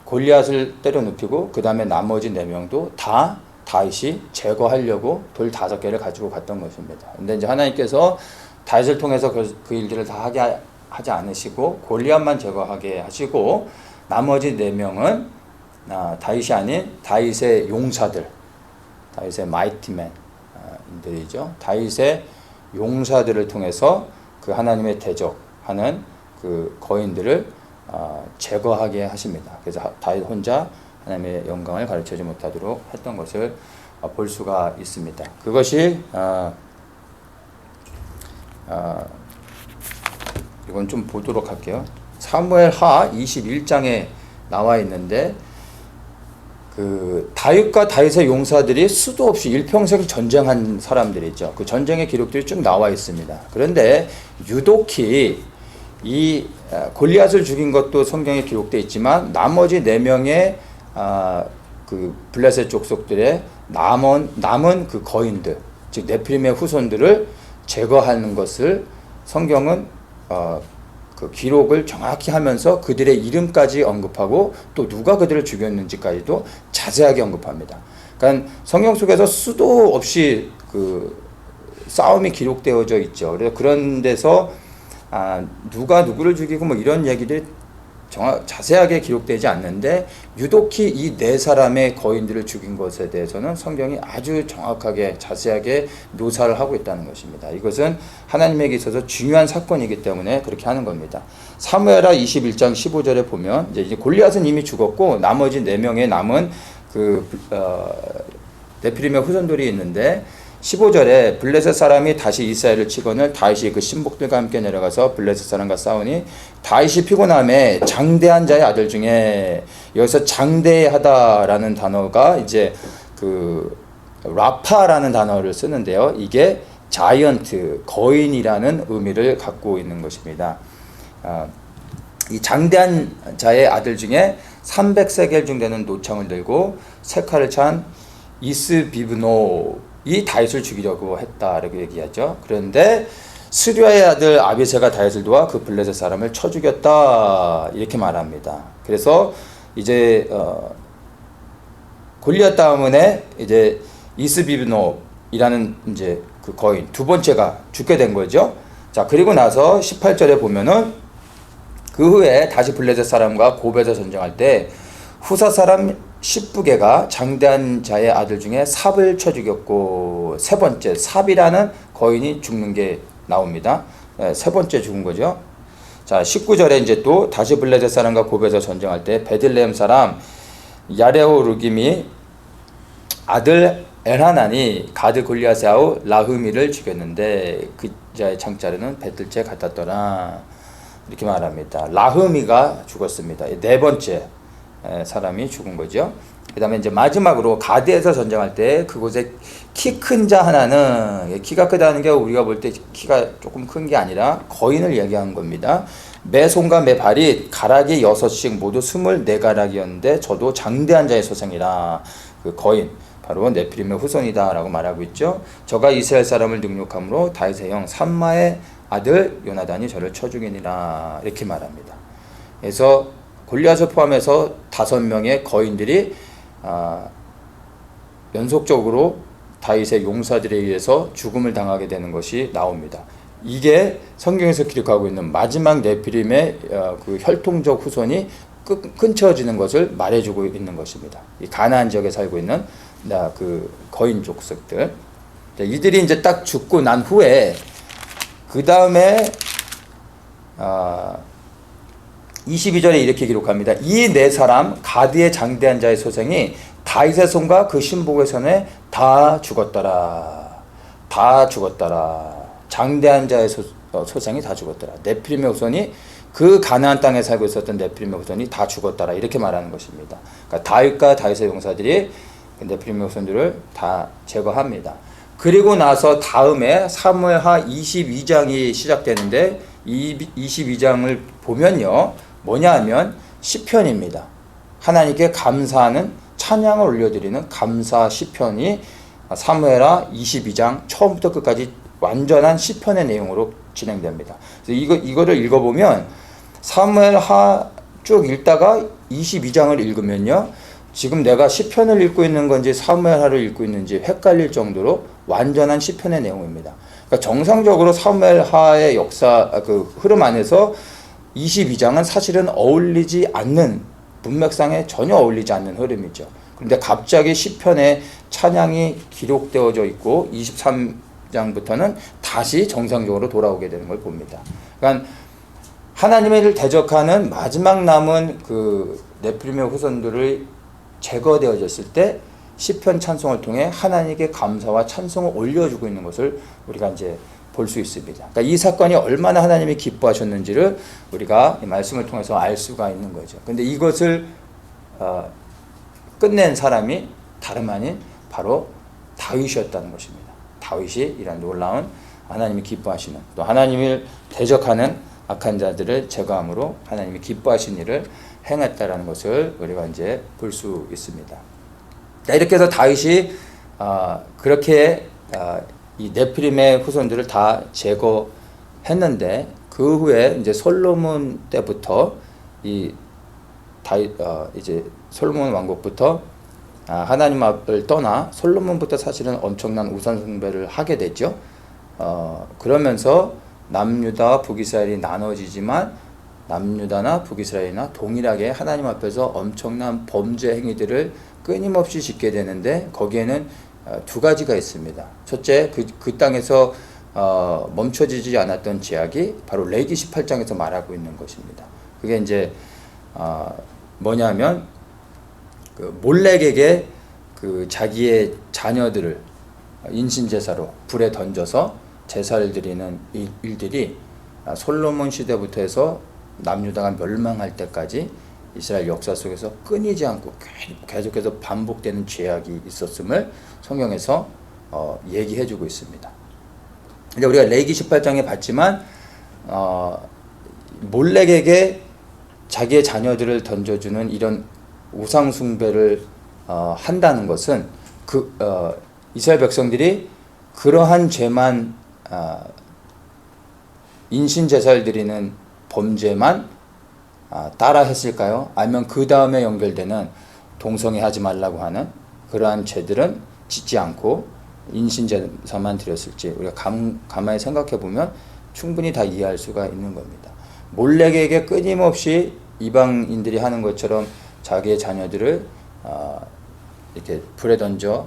골리앗을 때려 눕히고 그 다음에 나머지 4명도 다 다윗이 제거하려고 돌 5개를 가지고 갔던 것입니다. 근데 이제 하나님께서 다윗을 통해서 그 일들을 다 하게 하지 않으시고 골리앗만 제거하게 하시고 나머지 4명은 다윗이 아닌 다윗의 용사들, 다윗의 마이티맨들이죠. 다윗의 용사들을 통해서 그 하나님의 대적하는 그 거인들을 제거하게 하십니다. 그래서 다윗 혼자 하나님의 영광을 가르치지 못하도록 했던 것을 볼 수가 있습니다. 그것이 이건 좀 보도록 할게요. 사무엘하 21장에 나와 있는데 그 다윗과 다윗의 용사들이 수도 없이 일평생 전쟁한 사람들이죠. 그 전쟁의 기록들이 쭉 나와 있습니다. 그런데 유독히 이 골리앗을 죽인 것도 성경에 기록되어 있지만 나머지 4명의 그 블레셋 족속들의 남은 그 거인들, 즉 네피림의 후손들을 제거하는 것을 성경은 그 기록을 정확히 하면서 그들의 이름까지 언급하고 또 누가 그들을 죽였는지까지도 자세하게 언급합니다. 그러니까 성경 속에서 수도 없이 그 싸움이 기록되어져 있죠. 그래서 그런 데서 누가 누구를 죽이고 뭐 이런 얘기들이 자세하게 기록되지 않는데 유독히 이 네 사람의 거인들을 죽인 것에 대해서는 성경이 아주 정확하게 자세하게 묘사를 하고 있다는 것입니다. 이것은 하나님에게 있어서 중요한 사건이기 때문에 그렇게 하는 겁니다. 사무엘하 21장 15절에 보면 이제 골리앗은 이미 죽었고 나머지 4명의 남은 그 네피림의 후손들이 있는데 15절에 블레셋 사람이 다시 이스라엘을 치거늘 다윗이 그 신복들과 함께 내려가서 블레셋 사람과 싸우니 다윗이 피곤함에 장대한 자의 아들 중에 여기서 장대하다라는 단어가 이제 그 라파라는 단어를 쓰는데요. 이게 자이언트, 거인이라는 의미를 갖고 있는 것입니다. 이 장대한 자의 아들 중에 300세겔 중 되는 노창을 들고 세 칼을 찬 이스비브노 이 다윗을 죽이려고 했다라고 얘기하죠. 그런데 스루야의 아들 아비새가 다윗을 도와 그 블레셋 사람을 쳐 죽였다 이렇게 말합니다. 그래서 이제 골리앗 다음에 이제 이스비브노이라는 이제 그 거인 두 번째가 죽게 된 거죠. 자, 그리고 나서 18절에 보면은 그 후에 다시 블레셋 사람과 고베에서 전쟁할 때 후사 사람 십부게가 장대한 자의 아들 중에 삽을 쳐 죽였고 세 번째 삽이라는 거인이 죽는 게 나옵니다. 세 번째 죽은 거죠. 자, 19절에 이제 또 다시 블레셋 사람과 고베에서 전쟁할 때 베들레헴 사람 야레오르김이 아들 엘하난이 가드 골리앗의 아우 라흐미를 죽였는데 그 자의 창자루는 배틀째 같았더라 이렇게 말합니다. 라흐미가 죽었습니다. 네 번째 사람이 죽은 거죠. 그 다음에 이제 마지막으로 가드에서 전쟁할 때 그곳에 키 큰 자 하나는, 키가 크다는 게 우리가 볼 때 키가 조금 큰 게 아니라 거인을 얘기한 겁니다. 매 손과 매 발이 가락이 6씩 모두 24가락이었는데 저도 장대한 자의 소생이라. 그 거인 바로 네피림의 후손이다 라고 말하고 있죠. 저가 이스라엘 사람을 능욕함으로 다윗의 형 삼마의 아들 요나단이 저를 쳐 죽이니라 이렇게 말합니다. 그래서 골리앗을 포함해서 5명의 거인들이 연속적으로 다윗의 용사들에 의해서 죽음을 당하게 되는 것이 나옵니다. 이게 성경에서 기록하고 있는 마지막 네피림의 그 혈통적 후손이 끊쳐지는 것을 말해주고 있는 것입니다. 이 가나안 지역에 살고 있는 그 거인 족속들, 이들이 이제 딱 죽고 난 후에 그 다음에 22절에 이렇게 기록합니다. 이 네 사람 가드의 장대한 자의 소생이 다윗의 손과 그 신복의 손에 다 죽었더라. 다 죽었더라. 장대한 자의 소생이 다 죽었더라. 네피림의 후손이 그 가나안 땅에 살고 있었던 네피림의 후손이 다 죽었더라. 이렇게 말하는 것입니다. 그러니까 다윗과 다윗의 용사들이 네피림의 후손들을 다 제거합니다. 그리고 나서 다음에 사무엘하 22장이 시작되는데 이 22장을 보면요. 뭐냐 하면 시편입니다. 하나님께 감사하는 찬양을 올려드리는 감사 시편이 사무엘하 22장 처음부터 끝까지 완전한 시편의 내용으로 진행됩니다. 그래서 이거를 읽어보면 사무엘하 쭉 읽다가 22장을 읽으면요. 지금 내가 시편을 읽고 있는 건지 사무엘하를 읽고 있는지 헷갈릴 정도로 완전한 시편의 내용입니다. 그러니까 정상적으로 사무엘하의 역사 그 흐름 안에서 22장은 사실은 어울리지 않는, 문맥상에 전혀 어울리지 않는 흐름이죠. 그런데 갑자기 시편의 찬양이 기록되어져 있고 23장부터는 다시 정상적으로 돌아오게 되는 걸 봅니다. 그러니까 하나님을 대적하는 마지막 남은 그 네피림의 후손들을 제거되어졌을 때 시편 찬송을 통해 하나님께 감사와 찬송을 올려주고 있는 것을 우리가 이제 볼 수 있습니다. 그러니까 이 사건이 얼마나 하나님이 기뻐하셨는지를 우리가 이 말씀을 통해서 알 수가 있는 거죠. 근데 이것을 끝낸 사람이 다름 아닌 바로 다윗이었다는 것입니다. 다윗이 이런 놀라운 하나님이 기뻐하시는, 또 하나님을 대적하는 악한 자들을 제거함으로 하나님이 기뻐하신 일을 행했다라는 것을 우리가 이제 볼 수 있습니다. 자, 이렇게 해서 다윗이 그렇게 이 네피림의 후손들을 다 제거했는데 그 후에 이제 솔로몬 때부터 이 다윗 이제 솔로몬 왕국부터 하나님 앞을 떠나 솔로몬부터 사실은 엄청난 우상 숭배를 하게 됐죠. 그러면서 남유다와 북이스라엘이 나눠지지만 남유다나 북이스라엘이나 동일하게 하나님 앞에서 엄청난 범죄 행위들을 끊임없이 짓게 되는데 거기에는 두 가지가 있습니다. 첫째, 그 땅에서 멈춰지지 않았던 죄악이 바로 레기 18장에서 말하고 있는 것입니다. 그게 이제 뭐냐면 그 몰렉에게 그 자기의 자녀들을 인신제사로 불에 던져서 제사를 드리는 일들이 솔로몬 시대부터 해서 남유다가 멸망할 때까지 이스라엘 역사 속에서 끊이지 않고 계속해서 반복되는 죄악이 있었음을 성경에서 얘기해주고 있습니다. 근데 우리가 레기 18장에 봤지만 몰렉에게 자기의 자녀들을 던져주는 이런 우상 숭배를 한다는 것은 이스라엘 백성들이 그러한 죄만 인신 제사를 드리는 범죄만 따라 했을까요? 아니면 그 다음에 연결되는 동성애하지 말라고 하는 그러한 죄들은 짓지 않고 인신 제사만 드렸을지 우리가 가만히 생각해 보면 충분히 다 이해할 수가 있는 겁니다. 몰렉에게 끊임없이 이방인들이 하는 것처럼 자기의 자녀들을 이렇게 불에 던져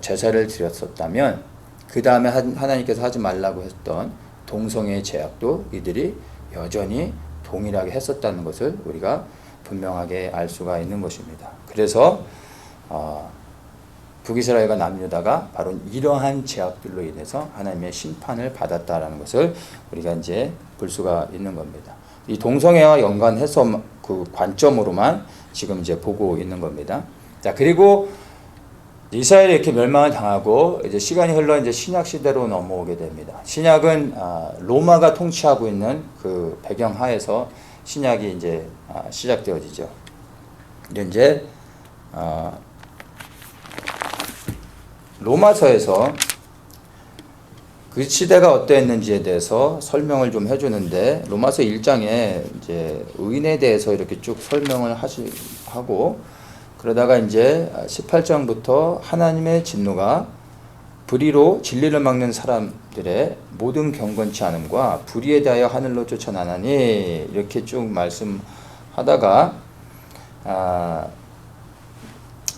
제사를 드렸었다면 그 다음에 하나님께서 하지 말라고 했던 동성애의 죄악도 이들이 여전히 동일하게 했었다는 것을 우리가 분명하게 알 수가 있는 것입니다. 그래서 북이스라엘과 남유다가 바로 이러한 죄악들로 인해서 하나님의 심판을 받았다라는 것을 우리가 이제 볼 수가 있는 겁니다. 이 동성애와 연관해서 그 관점으로만 지금 이제 보고 있는 겁니다. 자, 그리고 이스라엘이 이렇게 멸망을 당하고 이제 시간이 흘러 이제 신약 시대로 넘어오게 됩니다. 신약은 로마가 통치하고 있는 그 배경 하에서 신약이 이제 시작되어지죠. 이제 로마서에서 그 시대가 어떠했는지에 대해서 설명을 좀 해주는데 로마서 1장에 이제 의인에 대해서 이렇게 쭉 설명을 하고 그러다가 이제 18장부터 하나님의 진노가 불의로 진리를 막는 사람들의 모든 경건치 않음과 불의에 대하여 하늘로 쫓아나나니 이렇게 쭉 말씀하다가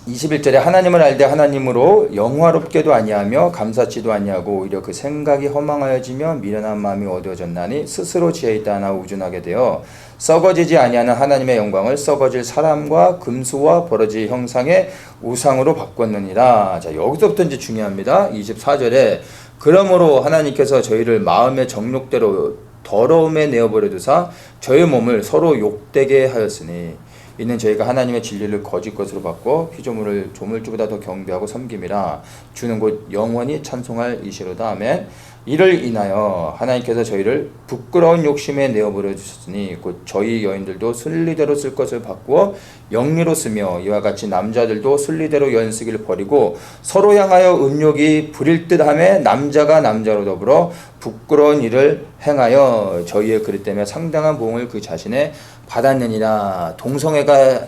21절에 하나님을 알되 하나님으로 영화롭게도 아니하며 감사치도 아니하고 오히려 그 생각이 허망하여지며 미련한 마음이 어두워졌나니 스스로 지혜 있다 하나 우준하게 되어 썩어지지 아니하는 하나님의 영광을 썩어질 사람과 금수와 버러지 형상의 우상으로 바꿨느니라. 자, 여기서부터 이제 중요합니다. 24절에 그러므로 하나님께서 저희를 마음의 정욕대로 더러움에 내어버려 두사 저희 몸을 서로 욕되게 하였으니 이는 저희가 하나님의 진리를 거짓 것으로 바꿔 피조물을 조물주보다 더 경배하고 섬김이라. 주는 곧 영원히 찬송할 이시로다. 아멘. 이를 인하여 하나님께서 저희를 부끄러운 욕심에 내어버려 주셨으니 곧 저희 여인들도 순리대로 쓸 것을 바꾸어 영리로 쓰며 이와 같이 남자들도 순리대로 여인쓰기를 버리고 서로 향하여 음욕이 부릴 듯하며 남자가 남자로 더불어 부끄러운 일을 행하여 저희의 그릇 때문에 상당한 보응을 그 자신에 받았느니라. 동성애가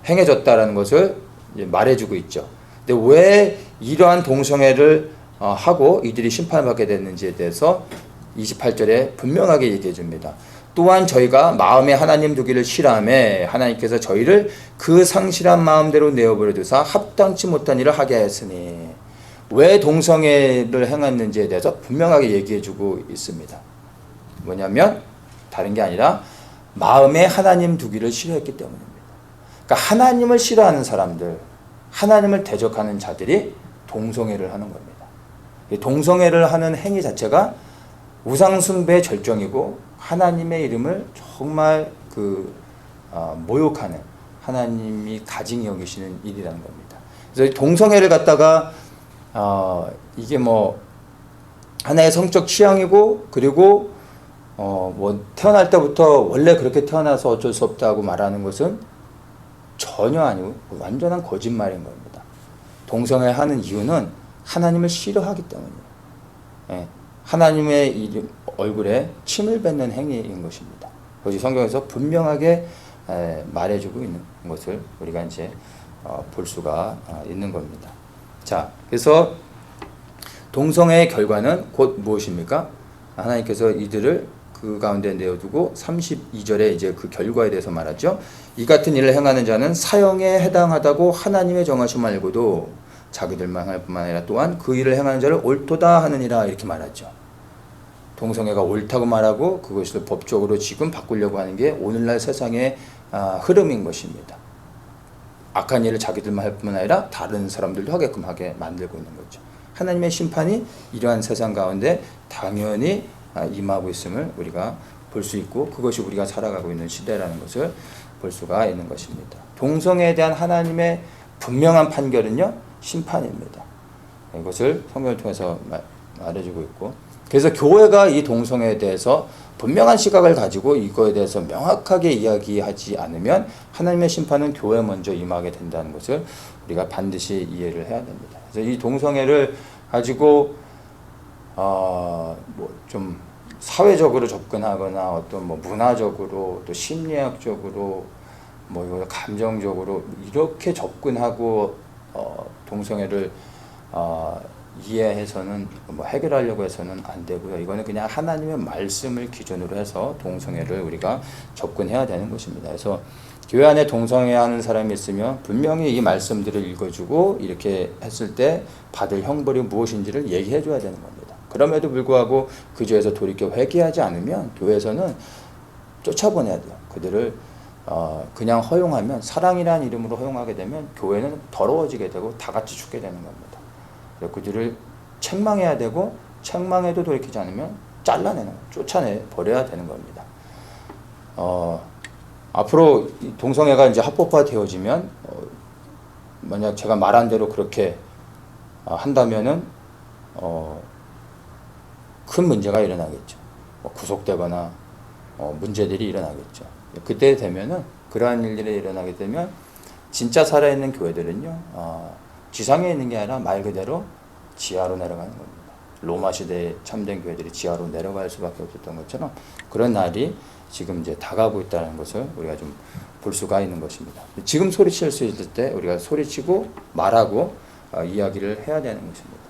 행해졌다라는 것을 이제 말해주고 있죠. 근데 왜 이러한 동성애를 하고 이들이 심판을 받게 됐는지에 대해서 28절에 분명하게 얘기해 줍니다. 또한 저희가 마음에 하나님 두기를 싫어하며 하나님께서 저희를 그 상실한 마음대로 내어버려 두사 합당치 못한 일을 하게 하였으니. 왜 동성애를 행했는지에 대해서 분명하게 얘기해 주고 있습니다. 뭐냐면 다른 게 아니라 마음에 하나님 두기를 싫어했기 때문입니다. 그러니까 하나님을 싫어하는 사람들, 하나님을 대적하는 자들이 동성애를 하는 겁니다. 동성애를 하는 행위 자체가 우상숭배의 절정이고 하나님의 이름을 정말 모욕하는, 하나님이 가증히 여기시는 일이라는 겁니다. 그래서 동성애를 갖다가 이게 뭐 하나의 성적 취향이고 그리고 뭐 태어날 때부터 원래 그렇게 태어나서 어쩔 수 없다고 말하는 것은 전혀 아니고 완전한 거짓말인 겁니다. 동성애 하는 이유는 하나님을 싫어하기 때문이에요. 예, 하나님의 얼굴에 침을 뱉는 행위인 것입니다. 그것이 성경에서 분명하게 말해주고 있는 것을 우리가 이제 볼 수가 있는 겁니다. 자, 그래서 동성애의 결과는 곧 무엇입니까? 하나님께서 이들을 그 가운데 내어두고 32절에 이제 그 결과에 대해서 말하죠. 이 같은 일을 행하는 자는 사형에 해당하다고 하나님의 정하심 알고도 자기들만 할 뿐만 아니라 또한 그 일을 행하는 자를 옳도다 하느니라 이렇게 말하죠. 동성애가 옳다고 말하고 그것을 법적으로 지금 바꾸려고 하는 게 오늘날 세상의 흐름인 것입니다. 악한 일을 자기들만 할 뿐만 아니라 다른 사람들도 하게끔 하게 만들고 있는 거죠. 하나님의 심판이 이러한 세상 가운데 당연히 임하고 있음을 우리가 볼 수 있고 그것이 우리가 살아가고 있는 시대라는 것을 볼 수가 있는 것입니다. 동성애에 대한 하나님의 분명한 판결은요, 심판입니다. 이것을 성경을 통해서 말해주고 있고, 그래서 교회가 이 동성애에 대해서 분명한 시각을 가지고 이거에 대해서 명확하게 이야기하지 않으면 하나님의 심판은 교회에 먼저 임하게 된다는 것을 우리가 반드시 이해를 해야 됩니다. 그래서 이 동성애를 가지고 좀 사회적으로 접근하거나 어떤 문화적으로 또 심리학적으로 감정적으로 이렇게 접근하고 동성애를 이해해서는 해결하려고 해서는 안 되고요. 이거는 그냥 하나님의 말씀을 기준으로 해서 동성애를 우리가 접근해야 되는 것입니다. 그래서 교회 안에 동성애하는 사람이 있으면 분명히 이 말씀들을 읽어주고 이렇게 했을 때 받을 형벌이 무엇인지를 얘기해 줘야 되는 겁니다. 그럼에도 불구하고 그 죄에서 돌이켜 회개하지 않으면 교회에서는 쫓아보내야 돼요. 그들을 그냥 허용하면, 사랑이라는 이름으로 허용하게 되면 교회는 더러워지게 되고 다 같이 죽게 되는 겁니다. 그래서 그들을 책망해야 되고, 책망해도 돌이키지 않으면 잘라내는, 쫓아내 버려야 되는 겁니다. 앞으로 동성애가 이제 합법화 되어지면 만약 제가 말한 대로 그렇게 한다면은 큰 문제가 일어나겠죠. 구속되거나 문제들이 일어나겠죠. 그때 되면은, 그러한 일들이 일어나게 되면 진짜 살아있는 교회들은요, 지상에 있는 게 아니라 말 그대로 지하로 내려가는 겁니다. 로마 시대에 참된 교회들이 지하로 내려갈 수밖에 없었던 것처럼 그런 날이 지금 이제 다가오고 있다는 것을 우리가 좀 볼 수가 있는 것입니다. 지금 소리칠 수 있을 때 우리가 소리치고 말하고 이야기를 해야 되는 것입니다.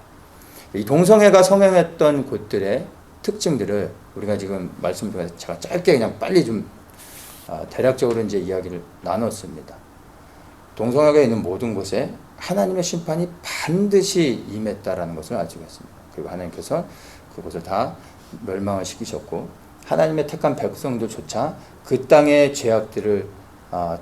이 동성애가 성행했던 곳들의 특징들을 우리가 지금 말씀 중에 제가 짧게 그냥 빨리 좀 대략적으로 이제 이야기를 나눴습니다. 동성애가 있는 모든 곳에 하나님의 심판이 반드시 임했다라는 것을 알 수가 있습니다. 그리고 하나님께서 그곳을 다 멸망을 시키셨고, 하나님의 택한 백성들조차 그 땅의 죄악들을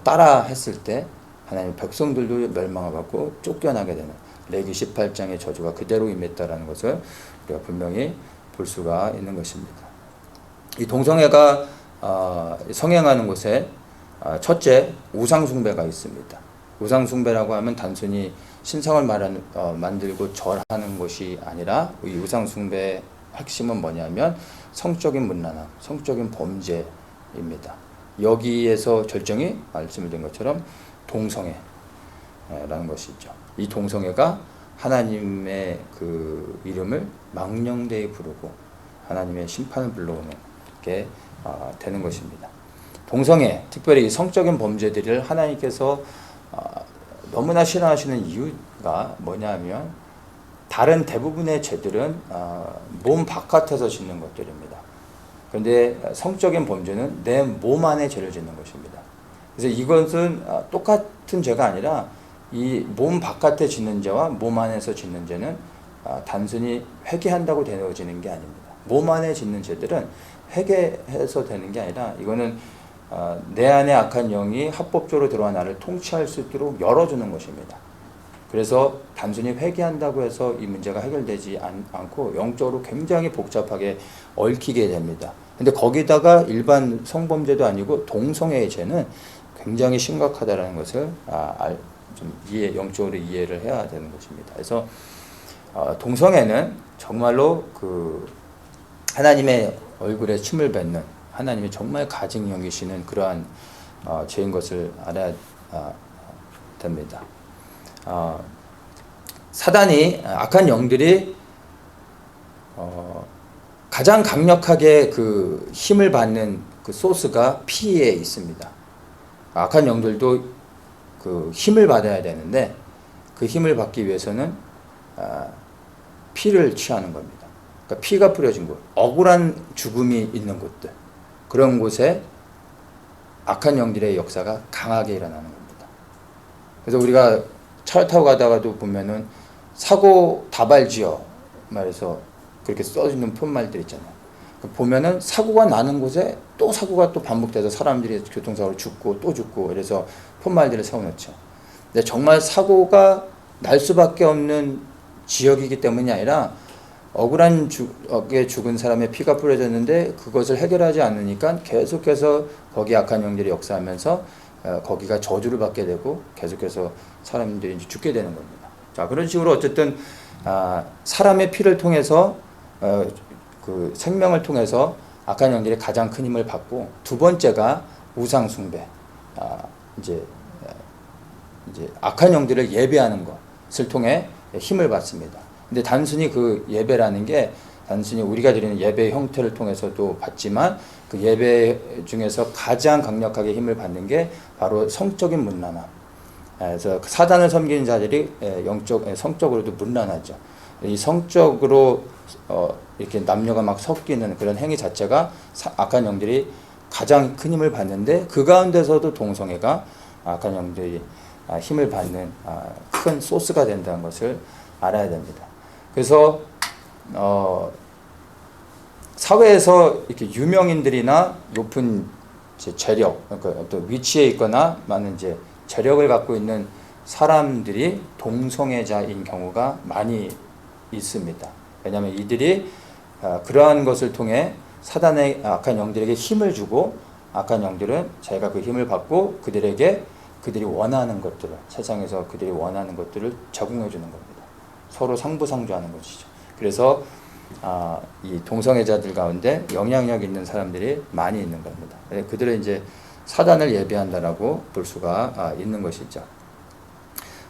따라 했을 때 하나님의 백성들도 멸망을 받고 쫓겨나게 되는 레기 18장의 저주가 그대로 임했다라는 것을 우리가 분명히 볼 수가 있는 것입니다. 이 동성애가 성행하는 곳에 첫째, 우상숭배가 있습니다. 우상숭배라고 하면 단순히 신상을 만들고 절하는 것이 아니라, 이 우상숭배의 핵심은 뭐냐면 성적인 문란함, 성적인 범죄입니다. 여기에서 결정이 말씀을 드린 것처럼 동성애라는 것이죠. 이 동성애가 하나님의 그 이름을 망령되이 부르고 하나님의 심판을 불러오는 게 되는 것입니다. 동성애, 특별히 이 성적인 범죄들을 하나님께서 너무나 싫어하시는 이유가 뭐냐면, 다른 대부분의 죄들은 몸 바깥에서 짓는 것들입니다. 그런데 성적인 범죄는 내 몸 안에 죄를 짓는 것입니다. 그래서 이것은 똑같은 죄가 아니라, 이 몸 바깥에 짓는 죄와 몸 안에서 짓는 죄는 단순히 회개한다고 되어지는 게 아닙니다. 몸 안에 짓는 죄들은 회개해서 되는 게 아니라, 이거는 내 안에 악한 영이 합법적으로 들어와 나를 통치할 수 있도록 열어주는 것입니다. 그래서 단순히 회개한다고 해서 이 문제가 해결되지 않고 영적으로 굉장히 복잡하게 얽히게 됩니다. 근데 거기다가 일반 성범죄도 아니고 동성애의 죄는 굉장히 심각하다는 것을 좀 영적으로 이해를 해야 되는 것입니다. 그래서 동성애는 정말로 그 하나님의 얼굴에 침을 뱉는, 하나님이 정말 가증 여기시는 그러한 죄인 것을 알아야 됩니다. 사단이 악한 영들이 가장 강력하게 그 힘을 받는 그 소스가 피에 있습니다. 악한 영들도 그 힘을 받아야 되는데 그 힘을 받기 위해서는 피를 취하는 겁니다. 그러니까 피가 뿌려진 곳, 억울한 죽음이 있는 곳들, 그런 곳에 악한 영들의 역사가 강하게 일어나는 겁니다. 그래서 우리가 차를 타고 가다가도 보면은 사고 다발지어 말해서 그렇게 써있는 푯말들 있잖아요. 보면은 사고가 나는 곳에 또 사고가 또 반복돼서 사람들이 교통사고로 죽고 또 죽고, 그래서 푯말들을 세워놓죠. 근데 정말 사고가 날 수밖에 없는 지역이기 때문이 아니라 억울하게 죽은 사람의 피가 뿌려졌는데 그것을 해결하지 않으니까 계속해서 거기 악한 영들이 역사하면서 거기가 저주를 받게 되고 계속해서 사람들이 죽게 되는 겁니다. 자, 그런 식으로 어쨌든 사람의 피를 통해서 그 생명을 통해서 악한 영들이 가장 큰 힘을 받고, 두 번째가 우상 숭배. 이제 악한 영들을 예배하는 것을 통해 힘을 받습니다. 근데 단순히 그 예배라는 게 단순히 우리가 드리는 예배 형태를 통해서도 받지만, 그 예배 중에서 가장 강력하게 힘을 받는 게 바로 성적인 문란함. 그래서 사단을 섬기는 자들이 성적으로도 문란하죠. 이 성적으로 이렇게 남녀가 막 섞이는 그런 행위 자체가 악한 영들이 가장 큰 힘을 받는데, 그 가운데서도 동성애가 악한 영들이 힘을 받는 큰 소스가 된다는 것을 알아야 됩니다. 그래서 사회에서 이렇게 유명인들이나 높은 재력, 그러니까 어떤 위치에 있거나 많은 재력을 갖고 있는 사람들이 동성애자인 경우가 많이 있습니다. 왜냐하면 이들이 그러한 것을 통해 사단의 악한 영들에게 힘을 주고, 악한 영들은 자기가 그 힘을 받고 그들이 원하는 것들을, 세상에서 그들이 원하는 것들을 제공해 주는 겁니다. 서로 상부상조하는 것이죠. 그래서 이 동성애자들 가운데 영향력 있는 사람들이 많이 있는 겁니다. 그들은 이제 사단을 예배한다라고 볼 수가 있는 것이죠.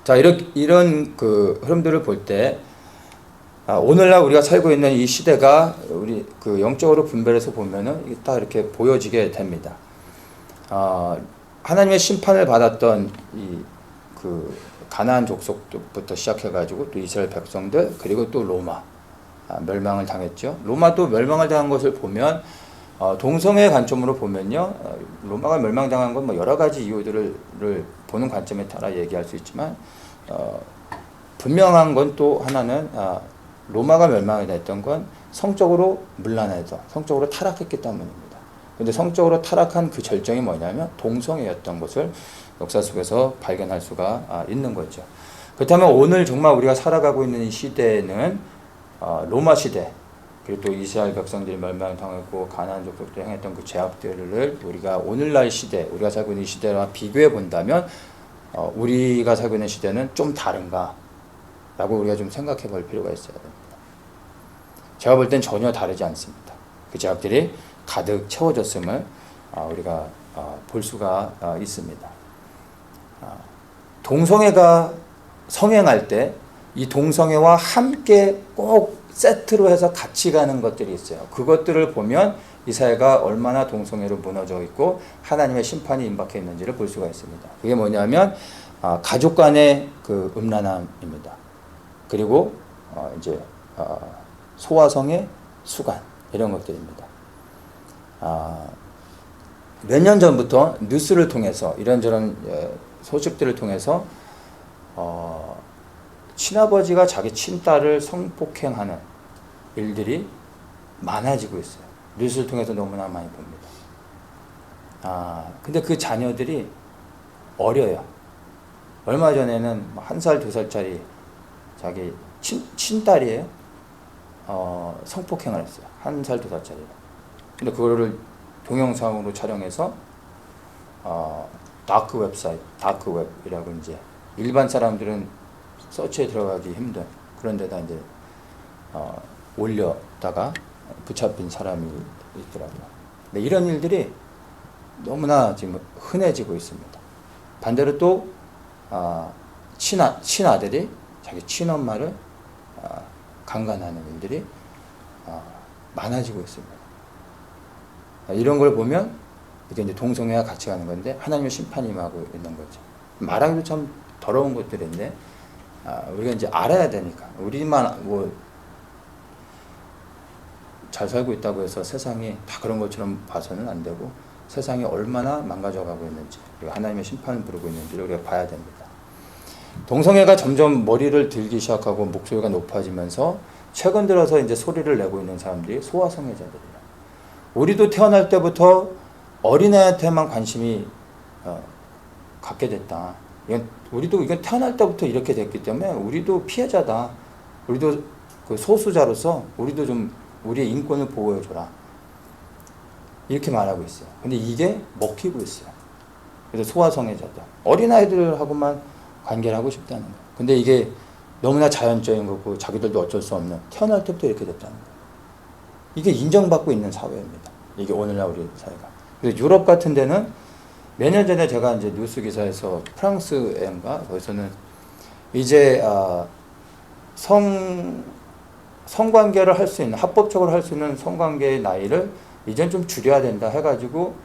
자, 이런 그 흐름들을 볼 때 오늘날 우리가 살고 있는 이 시대가 우리 그 영적으로 분별해서 보면은 딱 이렇게 보여지게 됩니다. 하나님의 심판을 받았던 이 그 가나안 족속부터 시작해가지고 또 이스라엘 백성들, 그리고 또 로마 멸망을 당했죠. 로마도 멸망을 당한 것을 보면 동성애 관점으로 보면요, 로마가 멸망당한 건 뭐 여러 가지 이유들을 보는 관점에 따라 얘기할 수 있지만 분명한 건 또 하나는 로마가 멸망이 됐던 건 성적으로 문란해서 성적으로 타락했기 때문입니다. 그런데 성적으로 타락한 그 절정이 뭐냐면 동성애였던 것을 역사 속에서 발견할 수가 있는 거죠. 그렇다면 오늘 정말 우리가 살아가고 있는 이 시대는 로마 시대, 그리고 또 이스라엘 백성들이 멸망당했고 가나안 족속들이 행했던 그 죄악들을 우리가 오늘날 시대, 우리가 살고 있는 이 시대와 비교해 본다면 우리가 살고 있는 시대는 좀 다른가? 라고 우리가 좀 생각해 볼 필요가 있어야 됩니다. 제가 볼 땐 전혀 다르지 않습니다. 그 죄악들이 가득 채워졌음을 우리가 볼 수가 있습니다. 동성애가 성행할 때 이 동성애와 함께 꼭 세트로 해서 같이 가는 것들이 있어요. 그것들을 보면 이 사회가 얼마나 동성애로 무너져 있고 하나님의 심판이 임박해 있는지를 볼 수가 있습니다. 그게 뭐냐면 가족 간의 그 음란함입니다. 그리고 이제 소아성의 수간, 이런 것들입니다. 몇 년 전부터 뉴스를 통해서 이런저런 소식들을 통해서 친아버지가 자기 친딸을 성폭행하는 일들이 많아지고 있어요. 뉴스를 통해서 너무나 많이 봅니다. 근데 그 자녀들이 어려요. 얼마 전에는 1살, 2살짜리 자기 친딸이에요. 성폭행을 했어요. 1살, 2살짜리가. 근데 그거를 동영상으로 촬영해서 다크 웹사이트, 다크 웹이라고 이제 일반 사람들은 서치에 들어가기 힘든 그런 데다 이제 올렸다가 붙잡힌 사람이 있더라고요. 근데 이런 일들이 너무나 지금 흔해지고 있습니다. 반대로 또 친아들이 자기 친엄마를 강간하는 일들이 많아지고 있습니다. 이런 걸 보면 이게 이제 동성애와 같이 가는 건데 하나님의 심판이 임하고 있는 거죠. 말하기도 참 더러운 것들인데 우리가 이제 알아야 되니까. 우리만 뭐 잘 살고 있다고 해서 세상이 다 그런 것처럼 봐서는 안 되고, 세상이 얼마나 망가져가고 있는지, 그리고 하나님의 심판을 부르고 있는지를 우리가 봐야 됩니다. 동성애가 점점 머리를 들기 시작하고 목소리가 높아지면서 최근 들어서 이제 소리를 내고 있는 사람들이 소아성애자들이에요. 우리도 태어날 때부터 어린애한테만 관심이 갖게 됐다. 우리도 이건 태어날 때부터 이렇게 됐기 때문에 우리도 피해자다. 우리도 그 소수자로서 우리도 좀 우리의 인권을 보호해줘라. 이렇게 말하고 있어요. 근데 이게 먹히고 있어요. 그래서 소아성애자들, 어린아이들하고만 관계를 하고 싶다는 거예요. 근데 이게 너무나 자연적인 거고 자기들도 어쩔 수 없는, 태어날 때부터 이렇게 됐다는 거예요. 이게 인정받고 있는 사회입니다. 이게 오늘날 우리 사회가. 그래서 유럽 같은 데는 몇 년 전에 제가 이제 뉴스 기사에서 프랑스인가 거기서는 이제 성관계를 할 수 있는, 합법적으로 할 수 있는 성관계의 나이를 이젠 좀 줄여야 된다 해가지고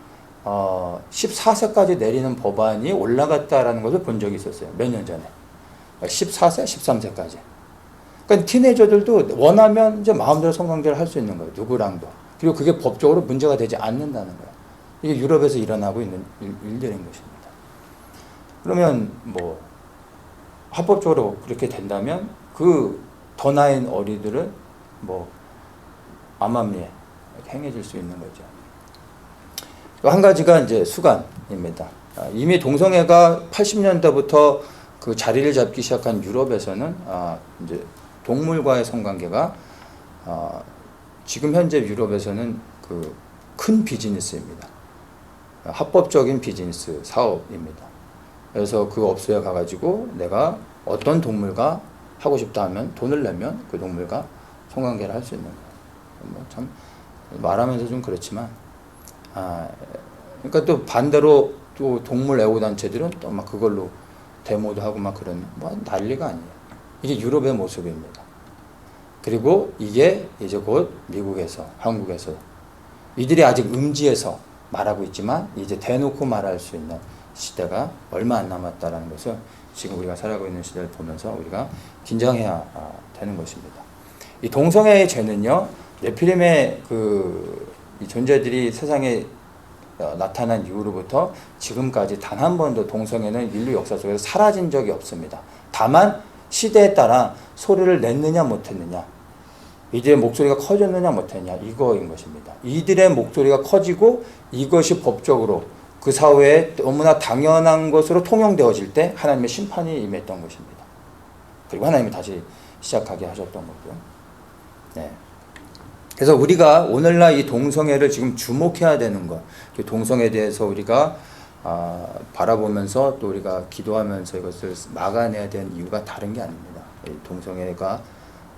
14세까지 내리는 법안이 올라갔다라는 것을 본 적이 있었어요. 몇 년 전에. 14세, 13세까지. 그러니까 티네이저들도 원하면 이제 마음대로 성관계를 할 수 있는 거예요. 누구랑도. 그리고 그게 법적으로 문제가 되지 않는다는 거예요. 이게 유럽에서 일어나고 있는 일들인 것입니다. 그러면 뭐 합법적으로 그렇게 된다면 그 더 나인 어리들은 뭐 암암리에 행해질 수 있는 거죠. 한 가지가 이제 수간입니다. 이미 동성애가 80년대부터 그 자리를 잡기 시작한 유럽에서는 이제 동물과의 성관계가 지금 현재 유럽에서는 그 큰 비즈니스입니다. 합법적인 비즈니스 사업입니다. 그래서 그 업소에 가가지고 내가 어떤 동물과 하고 싶다 하면 돈을 내면 그 동물과 성관계를 할 수 있는 거예요. 참 말하면서 좀 그렇지만, 그러니까 또 반대로 또 동물 애호단체들은 또 막 그걸로 데모도 하고 막 그런 뭐 난리가 아니에요. 이게 유럽의 모습입니다. 그리고 이게 이제 곧 미국에서, 한국에서 이들이 아직 음지에서 말하고 있지만 이제 대놓고 말할 수 있는 시대가 얼마 안 남았다라는 것을 지금 우리가 살아가고 있는 시대를 보면서 우리가 긴장해야 되는 것입니다. 이 동성애의 죄는요, 네피림의 이 존재들이 세상에 나타난 이후로부터 지금까지 단 한 번도 동성애는 인류 역사 속에서 사라진 적이 없습니다. 다만 시대에 따라 소리를 냈느냐 못했느냐, 이들의 목소리가 커졌느냐 못했느냐, 이거인 것입니다. 이들의 목소리가 커지고 이것이 법적으로 그 사회에 너무나 당연한 것으로 통용되어질 때 하나님의 심판이 임했던 것입니다. 그리고 하나님이 다시 시작하게 하셨던 거고요. 네. 그래서 우리가 오늘날 이 동성애를 지금 주목해야 되는 것, 동성애에 대해서 우리가 바라보면서 또 우리가 기도하면서 이것을 막아내야 되는 이유가 다른 게 아닙니다. 이 동성애가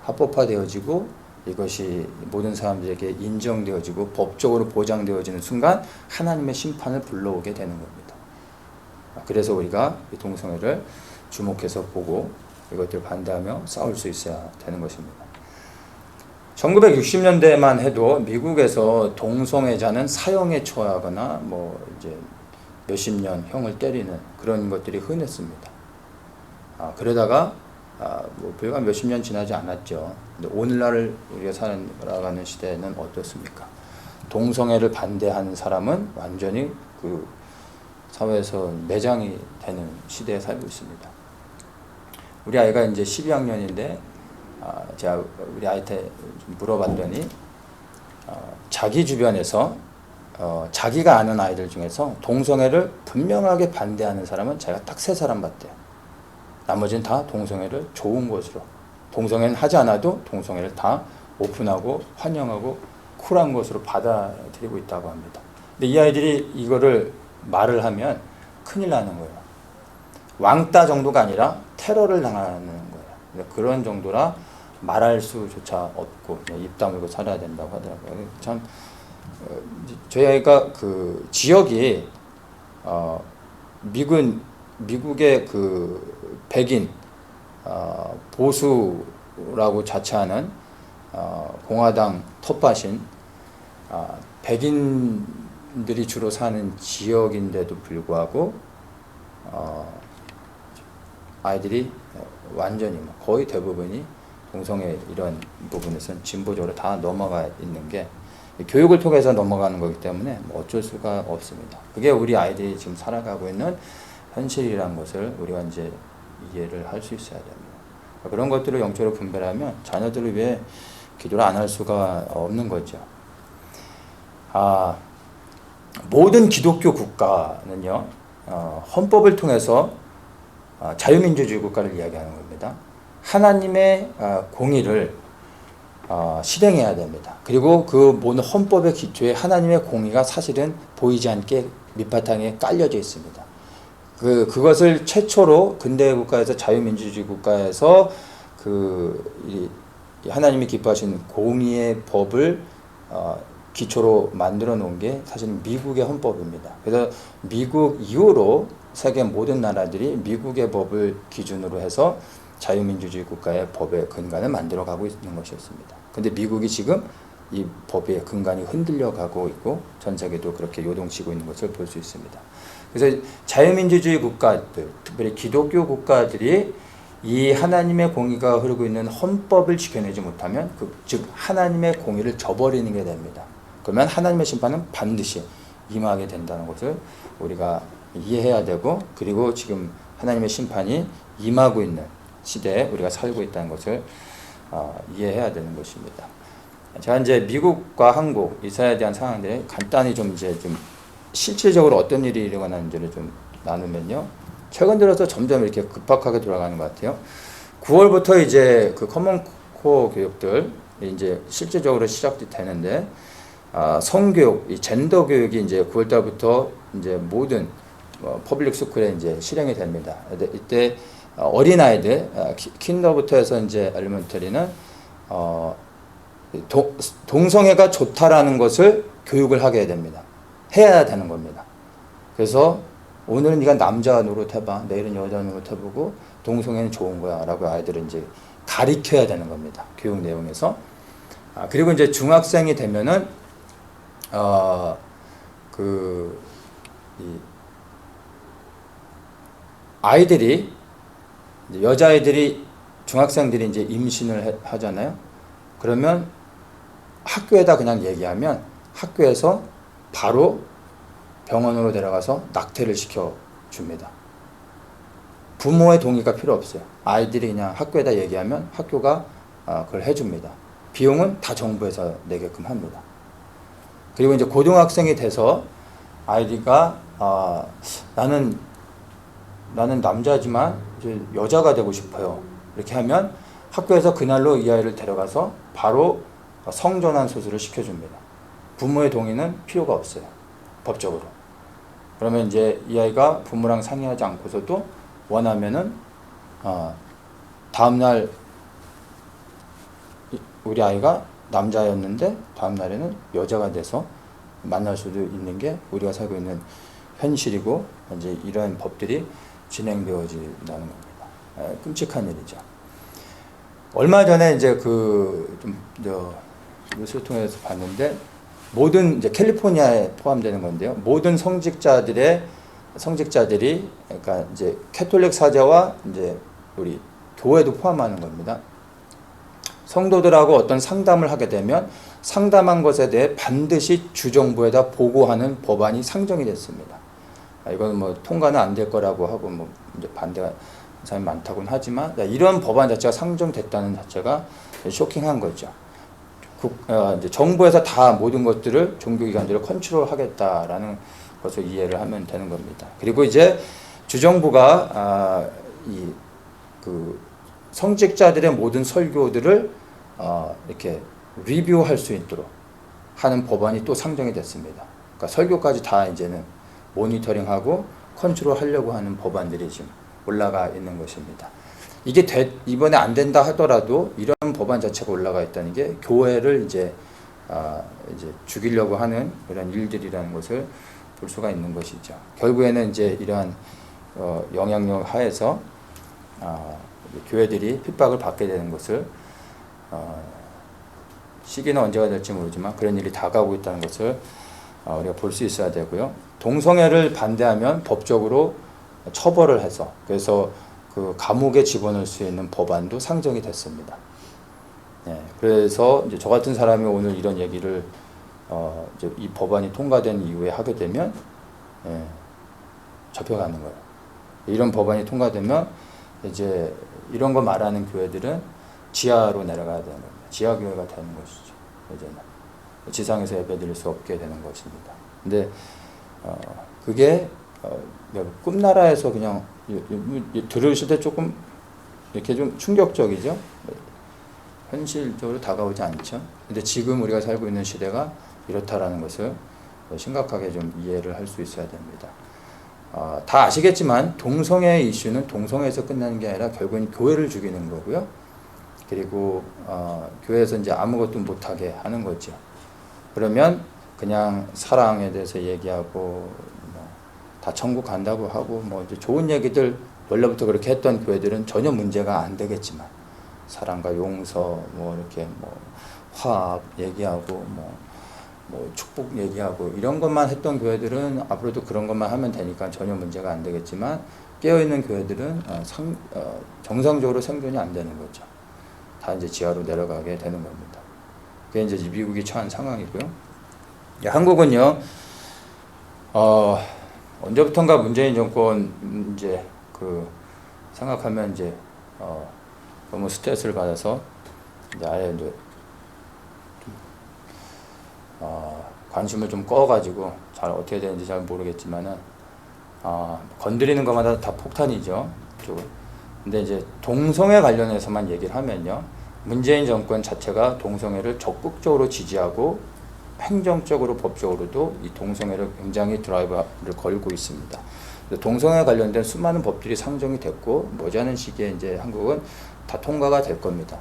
합법화되어지고 이것이 모든 사람들에게 인정되어지고 법적으로 보장되어지는 순간 하나님의 심판을 불러오게 되는 겁니다. 그래서 우리가 이 동성애를 주목해서 보고 이것들 반대하며 싸울 수 있어야 되는 것입니다. 1960년대만 해도 미국에서 동성애자는 사형에 처하거나 뭐 이제 몇십 년 형을 때리는 그런 것들이 흔했습니다. 그러다가 뭐 불과 몇십 년 지나지 않았죠. 근데 오늘날 우리가 살아가는 시대는 어떻습니까? 동성애를 반대하는 사람은 완전히 그 사회에서 매장이 되는 시대에 살고 있습니다. 우리 아이가 이제 12학년인데 제가 우리 아이한테 물어봤더니 자기 주변에서 자기가 아는 아이들 중에서 동성애를 분명하게 반대하는 사람은 제가 딱 3사람 봤대요. 나머지는 다 동성애를 좋은 것으로, 동성애는 하지 않아도 동성애를 다 오픈하고 환영하고 쿨한 것으로 받아들이고 있다고 합니다. 근데 이 아이들이 이거를 말을 하면 큰일 나는 거예요. 왕따 정도가 아니라 테러를 당하는 거예요. 그런 정도라 말할 수조차 없고 입 다물고 살아야 된다고 하더라고요. 참 저희 아이가 그 지역이 미군 미국의 그 백인 보수라고 자처하는 공화당 텃밭인 백인들이 주로 사는 지역인데도 불구하고 아이들이 완전히 거의 대부분이 동성애 이런 부분에서는 진보적으로 다 넘어가 있는 게 교육을 통해서 넘어가는 거기 때문에 뭐 어쩔 수가 없습니다. 그게 우리 아이들이 지금 살아가고 있는 현실이라는 것을 우리가 이제 이해를 할 수 있어야 됩니다. 그런 것들을 영적으로 분별하면 자녀들을 위해 기도를 안 할 수가 없는 거죠. 모든 기독교 국가는요, 헌법을 통해서 자유민주주의 국가를 이야기하는 겁니다. 하나님의 공의를 실행해야 됩니다. 그리고 그 모든 헌법의 기초에 하나님의 공의가 사실은 보이지 않게 밑바탕에 깔려져 있습니다. 그것을 최초로 근대 국가에서 자유민주주의 국가에서 하나님이 기뻐하시는 공의의 법을 기초로 만들어 놓은 게 사실 미국의 헌법입니다. 그래서 미국 이후로 세계 모든 나라들이 미국의 법을 기준으로 해서 자유민주주의 국가의 법의 근간을 만들어가고 있는 것이었습니다. 근데 미국이 지금 이 법의 근간이 흔들려 가고 있고 전 세계도 그렇게 요동치고 있는 것을 볼 수 있습니다. 그래서 자유민주주의 국가들, 특별히 기독교 국가들이 이 하나님의 공의가 흐르고 있는 헌법을 지켜내지 못하면 즉 하나님의 공의를 저버리는 게 됩니다. 그러면 하나님의 심판은 반드시 임하게 된다는 것을 우리가 이해해야 되고, 그리고 지금 하나님의 심판이 임하고 있는 시대에 우리가 살고 있다는 것을 이해해야 되는 것입니다. 제가 이제 미국과 한국, 이스라엘에 대한 상황들을 간단히 좀 실질적으로 어떤 일이 일어나는지를 좀 나누면요. 최근 들어서 점점 이렇게 급박하게 돌아가는 것 같아요. 9월부터 이제 그 커먼코어 교육들 이제 실질적으로 시작이 되는데, 성교육, 이 젠더 교육이 이제 9월 달부터 이제 모든 퍼블릭 스쿨에 이제 실행이 됩니다. 이때 어린아이들, 킨더부터 해서 이제 엘리먼터리는 동성애가 좋다라는 것을 교육을 하게 됩니다. 해야 되는 겁니다. 그래서 오늘은 네가 남자 노릇해봐, 내일은 여자 노릇해보고 동성애는 좋은 거야 라고 아이들을 이제 가르쳐야 되는 겁니다. 교육 내용에서. 그리고 이제 중학생이 되면은 아이들이, 여자아이들이, 중학생들이 이제 임신을 하잖아요. 그러면 학교에다 그냥 얘기하면 학교에서 바로 병원으로 데려가서 낙태를 시켜줍니다. 부모의 동의가 필요 없어요. 아이들이 그냥 학교에다 얘기하면 학교가 그걸 해줍니다. 비용은 다 정부에서 내게끔 합니다. 그리고 이제 고등학생이 돼서 아이가 나는 남자지만 이제 여자가 되고 싶어요. 이렇게 하면 학교에서 그날로 이 아이를 데려가서 바로 성전환 수술을 시켜줍니다. 부모의 동의는 필요가 없어요. 법적으로. 그러면 이제 이 아이가 부모랑 상의하지 않고서도 원하면은 다음날 우리 아이가 남자였는데 다음날에는 여자가 돼서 만날 수도 있는 게 우리가 살고 있는 현실이고, 이제 이러한 법들이 진행되어진다는 겁니다. 끔찍한 일이죠. 얼마 전에 이제 뉴스를 통해서 봤는데, 모든 이제 캘리포니아에 포함되는 건데요. 모든 성직자들이 그러니까 이제 캐톨릭 사제와 이제 우리 교회도 포함하는 겁니다. 성도들하고 어떤 상담을 하게 되면 상담한 것에 대해 반드시 주정부에다 보고하는 법안이 상정이 됐습니다. 이건 뭐 통과는 안 될 거라고 하고 뭐 이제 반대가 사람이 많다고는 하지만 이런 법안 자체가 상정됐다는 자체가 쇼킹한 거죠. 이제 정부에서 다 모든 것들을 종교기관들을 컨트롤하겠다라는 것을 이해를 하면 되는 겁니다. 그리고 이제 주정부가 성직자들의 모든 설교들을 이렇게 리뷰할 수 있도록 하는 법안이 또 상정이 됐습니다. 그러니까 설교까지 다 이제는 모니터링하고 컨트롤하려고 하는 법안들이 지금 올라가 있는 것입니다. 이게 이번에 안 된다 하더라도 이런 법안 자체가 올라가 있다는 게 교회를 이제 죽이려고 하는 그런 일들이라는 것을 볼 수가 있는 것이죠. 결국에는 이제 이러한 영향력 하에서 교회들이 핍박을 받게 되는 것을 시기는 언제가 될지 모르지만 그런 일이 다가오고 있다는 것을 우리가 볼 수 있어야 되고요. 동성애를 반대하면 법적으로 처벌을 해서 그래서 그 감옥에 집어넣을 수 있는 법안도 상정이 됐습니다. 네, 그래서 이제 저 같은 사람이 오늘 이런 얘기를 이제 이 법안이 통과된 이후에 하게 되면 잡혀가는 거예요. 이런 법안이 통과되면 이제 이런 거 말하는 교회들은 지하로 내려가야 되는 겁니다. 지하 교회가 되는 것이죠. 이제는 지상에서 예배드릴 수 없게 되는 것입니다. 근데 그게 꿈나라에서 그냥 들으실 때 조금 이렇게 좀 충격적이죠. 현실적으로 다가오지 않죠. 근데 지금 우리가 살고 있는 시대가 이렇다라는 것을 심각하게 좀 이해를 할 수 있어야 됩니다. 다 아시겠지만 동성애 이슈는 동성애에서 끝나는 게 아니라 결국은 교회를 죽이는 거고요. 그리고 교회에서 이제 아무것도 못하게 하는 거죠. 그러면 그냥 사랑에 대해서 얘기하고 다 천국 간다고 하고 이제 좋은 얘기들 원래부터 그렇게 했던 교회들은 전혀 문제가 안 되겠지만 사랑과 용서 이렇게 화합 얘기하고 축복 얘기하고 이런 것만 했던 교회들은 앞으로도 그런 것만 하면 되니까 전혀 문제가 안 되겠지만 깨어있는 교회들은 정상적으로 생존이 안 되는 거죠. 다 이제 지하로 내려가게 되는 겁니다. 그게 이제 미국이 처한 상황이고요. 한국은요, 언제부턴가 문재인 정권 이제 생각하면 이제 너무 스트레스를 받아서 이제 아예 이제 관심을 좀 꺼가지고 잘 어떻게 되는지 잘 모르겠지만은 건드리는 것마다 다 폭탄이죠. 근데 이제 동성애 관련해서만 얘기를 하면요, 문재인 정권 자체가 동성애를 적극적으로 지지하고 행정적으로 법적으로도 이 동성애를 굉장히 드라이브를 걸고 있습니다. 동성애 관련된 수많은 법들이 상정이 됐고 머지않은 시기에 이제 한국은 다 통과가 될 겁니다.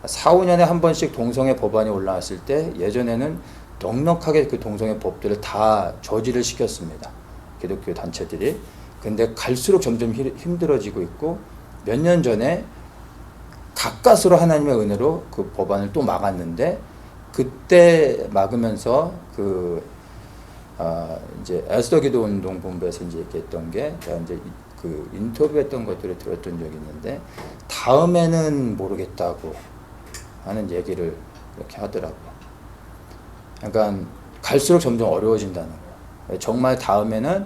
4, 5년에 한 번씩 동성애 법안이 올라왔을 때 예전에는 넉넉하게 그 동성애 법들을 다 저지를 시켰습니다. 기독교 단체들이. 근데 갈수록 점점 힘들어지고 있고 몇 년 전에 가까스로 하나님의 은혜로 그 법안을 또 막았는데 그때 막으면서 이제 에스더 기도 운동 본부에서 이제 얘기했던 게 제가 이제 그 인터뷰했던 것들을 들었던 적이 있는데 다음에는 모르겠다고 하는 얘기를 그렇게 하더라고요. 그러니까 갈수록 점점 어려워진다는 거예요. 정말 다음에는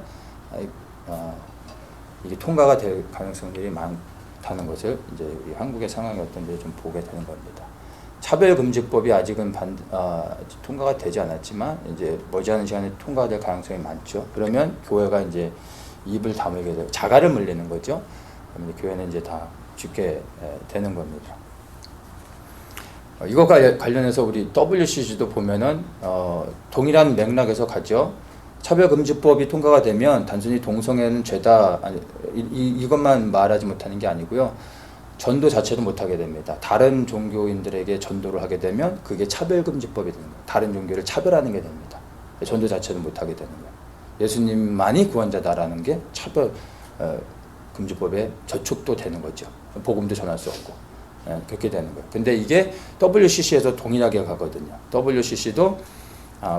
이게 통과가 될 가능성들이 많다는 것을 이제 우리 한국의 상황이 어떤지 좀 보게 되는 겁니다. 차별금지법이 아직은 통과가 되지 않았지만 이제 머지않은 시간에 통과가 될 가능성이 많죠. 그러면 교회가 이제 입을 다물게 되고 자갈을 물리는 거죠. 그러면 교회는 이제 다 죽게 되는 겁니다. 이것과 관련해서 우리 WCC도 보면은 동일한 맥락에서 가죠. 차별금지법이 통과가 되면 단순히 동성애는 죄다 이것만 말하지 못하는 게 아니고요. 전도 자체도 못하게 됩니다. 다른 종교인들에게 전도를 하게 되면 그게 차별금지법이 되는 거예요. 다른 종교를 차별하는 게 됩니다. 전도 자체도 못하게 되는 거예요. 예수님만이 구원자다라는 게 차별금지법에 저촉도 되는 거죠. 복음도 전할 수 없고 그렇게 되는 거예요. 근데 이게 WCC에서 동일하게 가거든요. WCC도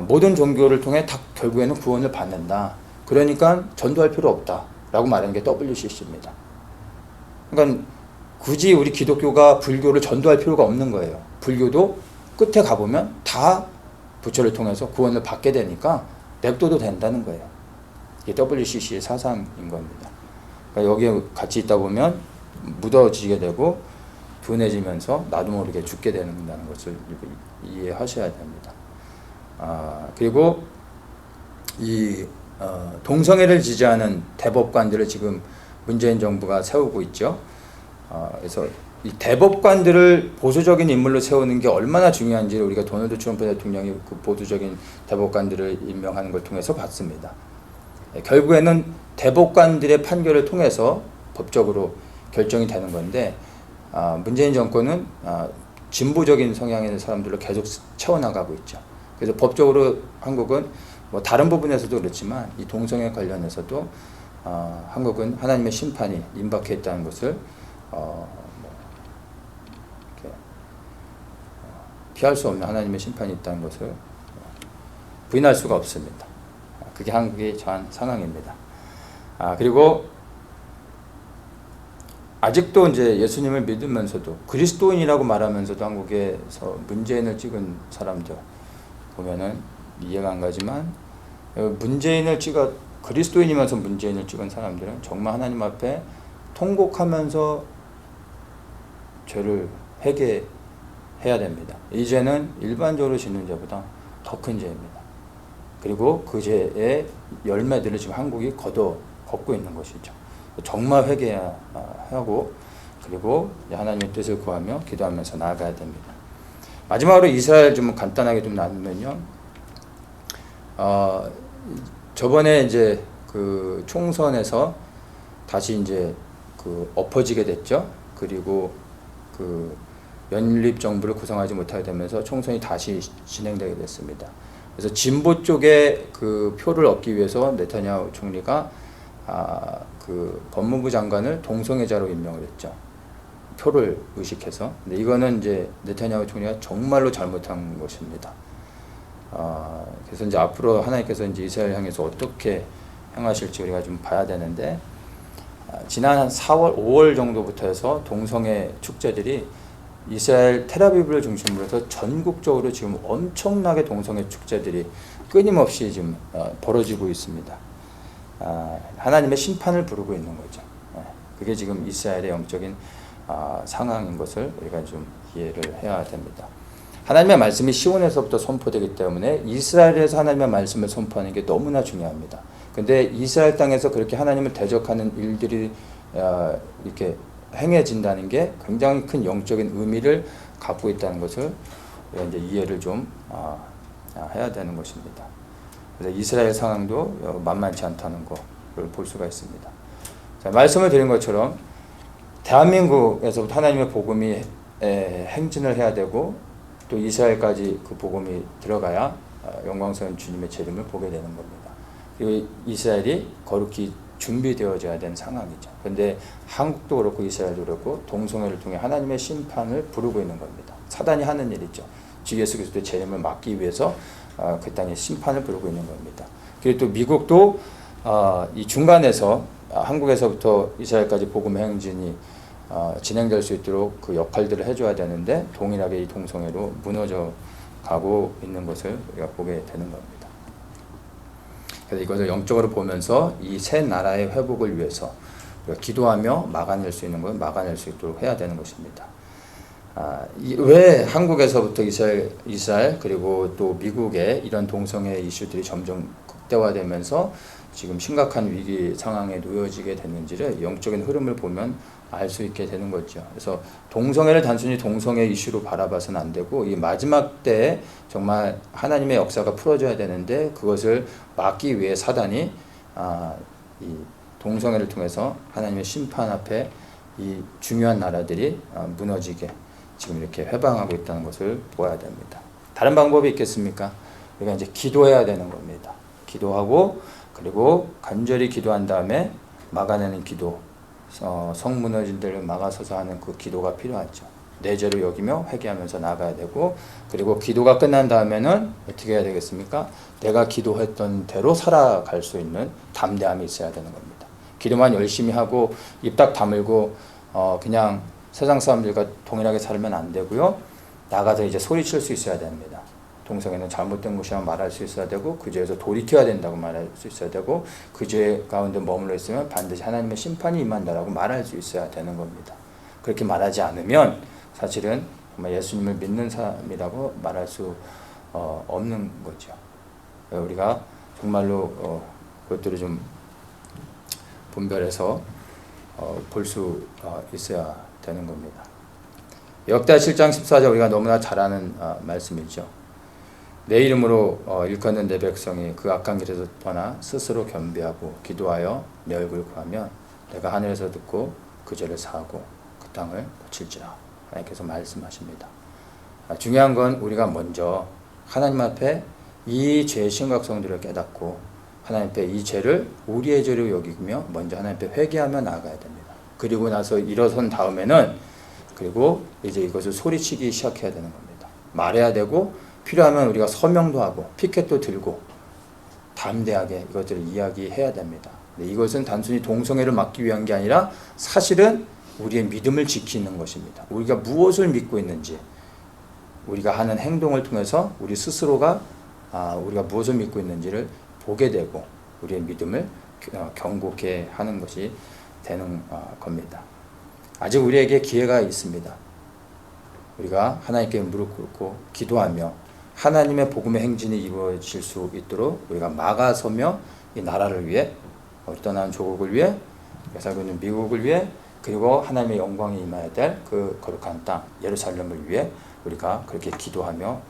모든 종교를 통해 다 결국에는 구원을 받는다. 그러니까 전도할 필요 없다라고 말하는 게 WCC입니다. 그러니까 굳이 우리 기독교가 불교를 전도할 필요가 없는 거예요. 불교도 끝에 가보면 다 부처를 통해서 구원을 받게 되니까 냅둬도 된다는 거예요. 이게 WCC의 사상인 겁니다. 그러니까 여기에 같이 있다 보면 묻어지게 되고 둔해지면서 나도 모르게 죽게 된다는 것을 이해하셔야 됩니다. 그리고 이 동성애를 지지하는 대법관들을 지금 문재인 정부가 세우고 있죠. 그래서 이 대법관들을 보수적인 인물로 세우는 게 얼마나 중요한지를 우리가 도널드 트럼프 대통령이 그 보수적인 대법관들을 임명하는 걸 통해서 봤습니다. 결국에는 대법관들의 판결을 통해서 법적으로 결정이 되는 건데 문재인 정권은 진보적인 성향의 있는 사람들로 계속 채워나가고 있죠. 그래서 법적으로 한국은 뭐 다른 부분에서도 그렇지만 이 동성애 관련해서도 한국은 하나님의 심판이 임박해 있다는 것을 이렇게 피할 수 없는 하나님의 심판이 있다는 것을 부인할 수가 없습니다. 그게 한국의 처한 상황입니다. 그리고 아직도 이제 예수님을 믿으면서도 그리스도인이라고 말하면서도 한국에서 문재인을 찍은 사람들 보면은 이해가 안 가지만 그리스도인이면서 문재인을 찍은 사람들은 정말 하나님 앞에 통곡하면서 죄를 회개해야 됩니다. 이 죄는 일반적으로 짓는 죄보다 더 큰 죄입니다. 그리고 그 죄의 열매들을 지금 한국이 걷고 있는 것이죠. 정말 회개해야 하고 그리고 하나님의 뜻을 구하며 기도하면서 나아가야 됩니다. 마지막으로 이스라엘 좀 간단하게 좀 나누면요. 저번에 이제 그 총선에서 다시 이제 그 엎어지게 됐죠. 그리고 그 연립 정부를 구성하지 못하게 되면서 총선이 다시 진행되게 됐습니다. 그래서 진보 쪽에 그 표를 얻기 위해서 네타냐후 총리가 그 법무부 장관을 동성애자로 임명을 했죠. 표를 의식해서. 근데 이거는 이제 네타냐후 총리가 정말로 잘못한 것입니다. 그래서 이제 앞으로 하나님께서 이제 이스라엘 향해서 어떻게 행하실지 우리가 좀 봐야 되는데, 지난 한 4월, 5월 정도부터 해서 동성애 축제들이 이스라엘 텔아비브를 중심으로 해서 전국적으로 지금 엄청나게 동성애 축제들이 끊임없이 지금 벌어지고 있습니다. 하나님의 심판을 부르고 있는 거죠. 그게 지금 이스라엘의 영적인 상황인 것을 우리가 좀 이해를 해야 됩니다. 하나님의 말씀이 시온에서부터 선포되기 때문에 이스라엘에서 하나님의 말씀을 선포하는 게 너무나 중요합니다. 근데 이스라엘 땅에서 그렇게 하나님을 대적하는 일들이 이렇게 행해진다는 게 굉장히 큰 영적인 의미를 갖고 있다는 것을 우리가 이제 이해를 좀 해야 되는 것입니다. 그래서 이스라엘 상황도 만만치 않다는 것을 볼 수가 있습니다. 자, 말씀을 드린 것처럼 대한민국에서부터 하나님의 복음이 행진을 해야 되고 또 이스라엘까지 그 복음이 들어가야 영광스러운 주님의 재림을 보게 되는 겁니다. 그리고 이스라엘이 거룩히 준비되어져야 되는 상황이죠. 그런데 한국도 그렇고 이스라엘도 그렇고 동성애를 통해 하나님의 심판을 부르고 있는 겁니다. 사단이 하는 일이죠. 주 예수 그리스도의 재림을 막기 위해서 그 땅에 심판을 부르고 있는 겁니다. 그리고 또 미국도 이 중간에서 한국에서부터 이스라엘까지 복음 행진이 진행될 수 있도록 그 역할들을 해줘야 되는데 동일하게 이 동성애로 무너져 가고 있는 것을 우리가 보게 되는 겁니다. 그래서 이것을 영적으로 보면서 이 세 나라의 회복을 위해서 우리가 기도하며 막아낼 수 있는 걸 막아낼 수 있도록 해야 되는 것입니다. 왜 한국에서부터 이스라엘 그리고 또 미국의 이런 동성애 이슈들이 점점 극대화되면서 지금 심각한 위기 상황에 놓여지게 됐는지를 영적인 흐름을 보면 알 수 있게 되는 거죠. 그래서 동성애를 단순히 동성애 이슈로 바라봐서는 안 되고 이 마지막 때에 정말 하나님의 역사가 풀어져야 되는데 그것을 막기 위해 사단이 이 동성애를 통해서 하나님의 심판 앞에 이 중요한 나라들이 무너지게 지금 이렇게 회방하고 있다는 것을 보아야 됩니다. 다른 방법이 있겠습니까? 우리가 이제 기도해야 되는 겁니다. 기도하고 그리고 간절히 기도한 다음에 막아내는 기도, 성 무너진 데를 막아서서 하는 그 기도가 필요하죠. 내 죄로 여기며 회개하면서 나가야 되고 그리고 기도가 끝난 다음에는 어떻게 해야 되겠습니까? 내가 기도했던 대로 살아갈 수 있는 담대함이 있어야 되는 겁니다. 기도만 열심히 하고 입 딱 다물고 그냥 세상 사람들과 동일하게 살면 안 되고요. 나가서 이제 소리칠 수 있어야 됩니다. 동성애는 잘못된 것이라고 말할 수 있어야 되고 그 죄에서 돌이켜야 된다고 말할 수 있어야 되고 그 죄 가운데 머물러 있으면 반드시 하나님의 심판이 임한다라고 말할 수 있어야 되는 겁니다. 그렇게 말하지 않으면 사실은 정말 예수님을 믿는 사람이라고 말할 수 없는 거죠. 우리가 정말로 그것들을 좀 분별해서 볼 수 있어야 되는 겁니다. 역대하 7장 14절 우리가 너무나 잘 아는 말씀이죠. 내 이름으로 일컫는 내 백성이 그 악한 길에서 떠나 스스로 겸비하고 기도하여 내 얼굴을 구하면 내가 하늘에서 듣고 그 죄를 사하고 그 땅을 고칠지라. 하나님께서 말씀하십니다. 중요한 건 우리가 먼저 하나님 앞에 이 죄의 심각성들을 깨닫고 하나님 앞에 이 죄를 우리의 죄로 여기며 먼저 하나님 앞에 회개하며 나아가야 됩니다. 그리고 나서 일어선 다음에는 그리고 이제 이것을 소리치기 시작해야 되는 겁니다. 말해야 되고 필요하면 우리가 서명도 하고 피켓도 들고 담대하게 이것들을 이야기해야 됩니다. 이것은 단순히 동성애를 막기 위한 게 아니라 사실은 우리의 믿음을 지키는 것입니다. 우리가 무엇을 믿고 있는지 우리가 하는 행동을 통해서 우리 스스로가 우리가 무엇을 믿고 있는지를 보게 되고 우리의 믿음을 견고케 하는 것이 되는 겁니다. 아직 우리에게 기회가 있습니다. 우리가 하나님께 무릎 꿇고 기도하며 하나님의 복음의 행진이 이루어질 수 있도록 우리가 막아서며 이 나라를 위해 떠나는 조국을 위해 살고 있는 미국을 위해 그리고 하나님의 영광이 임해야 될 그 거룩한 땅 예루살렘을 위해 우리가 그렇게 기도하며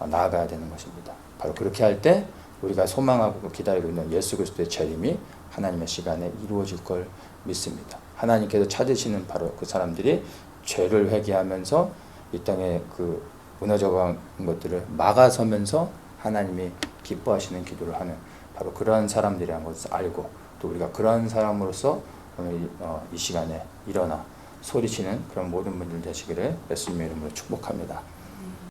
나아가야 되는 것입니다. 바로 그렇게 할 때 우리가 소망하고 기다리고 있는 예수 그리스도의 재림이 하나님의 시간에 이루어질 걸 믿습니다. 하나님께서 찾으시는 바로 그 사람들이 죄를 회개하면서 이 땅에 그 무너져간 것들을 막아서면서 하나님이 기뻐하시는 기도를 하는 바로 그러한 사람들이라는 것을 알고 또 우리가 그러한 사람으로서 오늘 이 시간에 일어나 소리치는 그런 모든 분들 되시기를 예수님의 이름으로 축복합니다.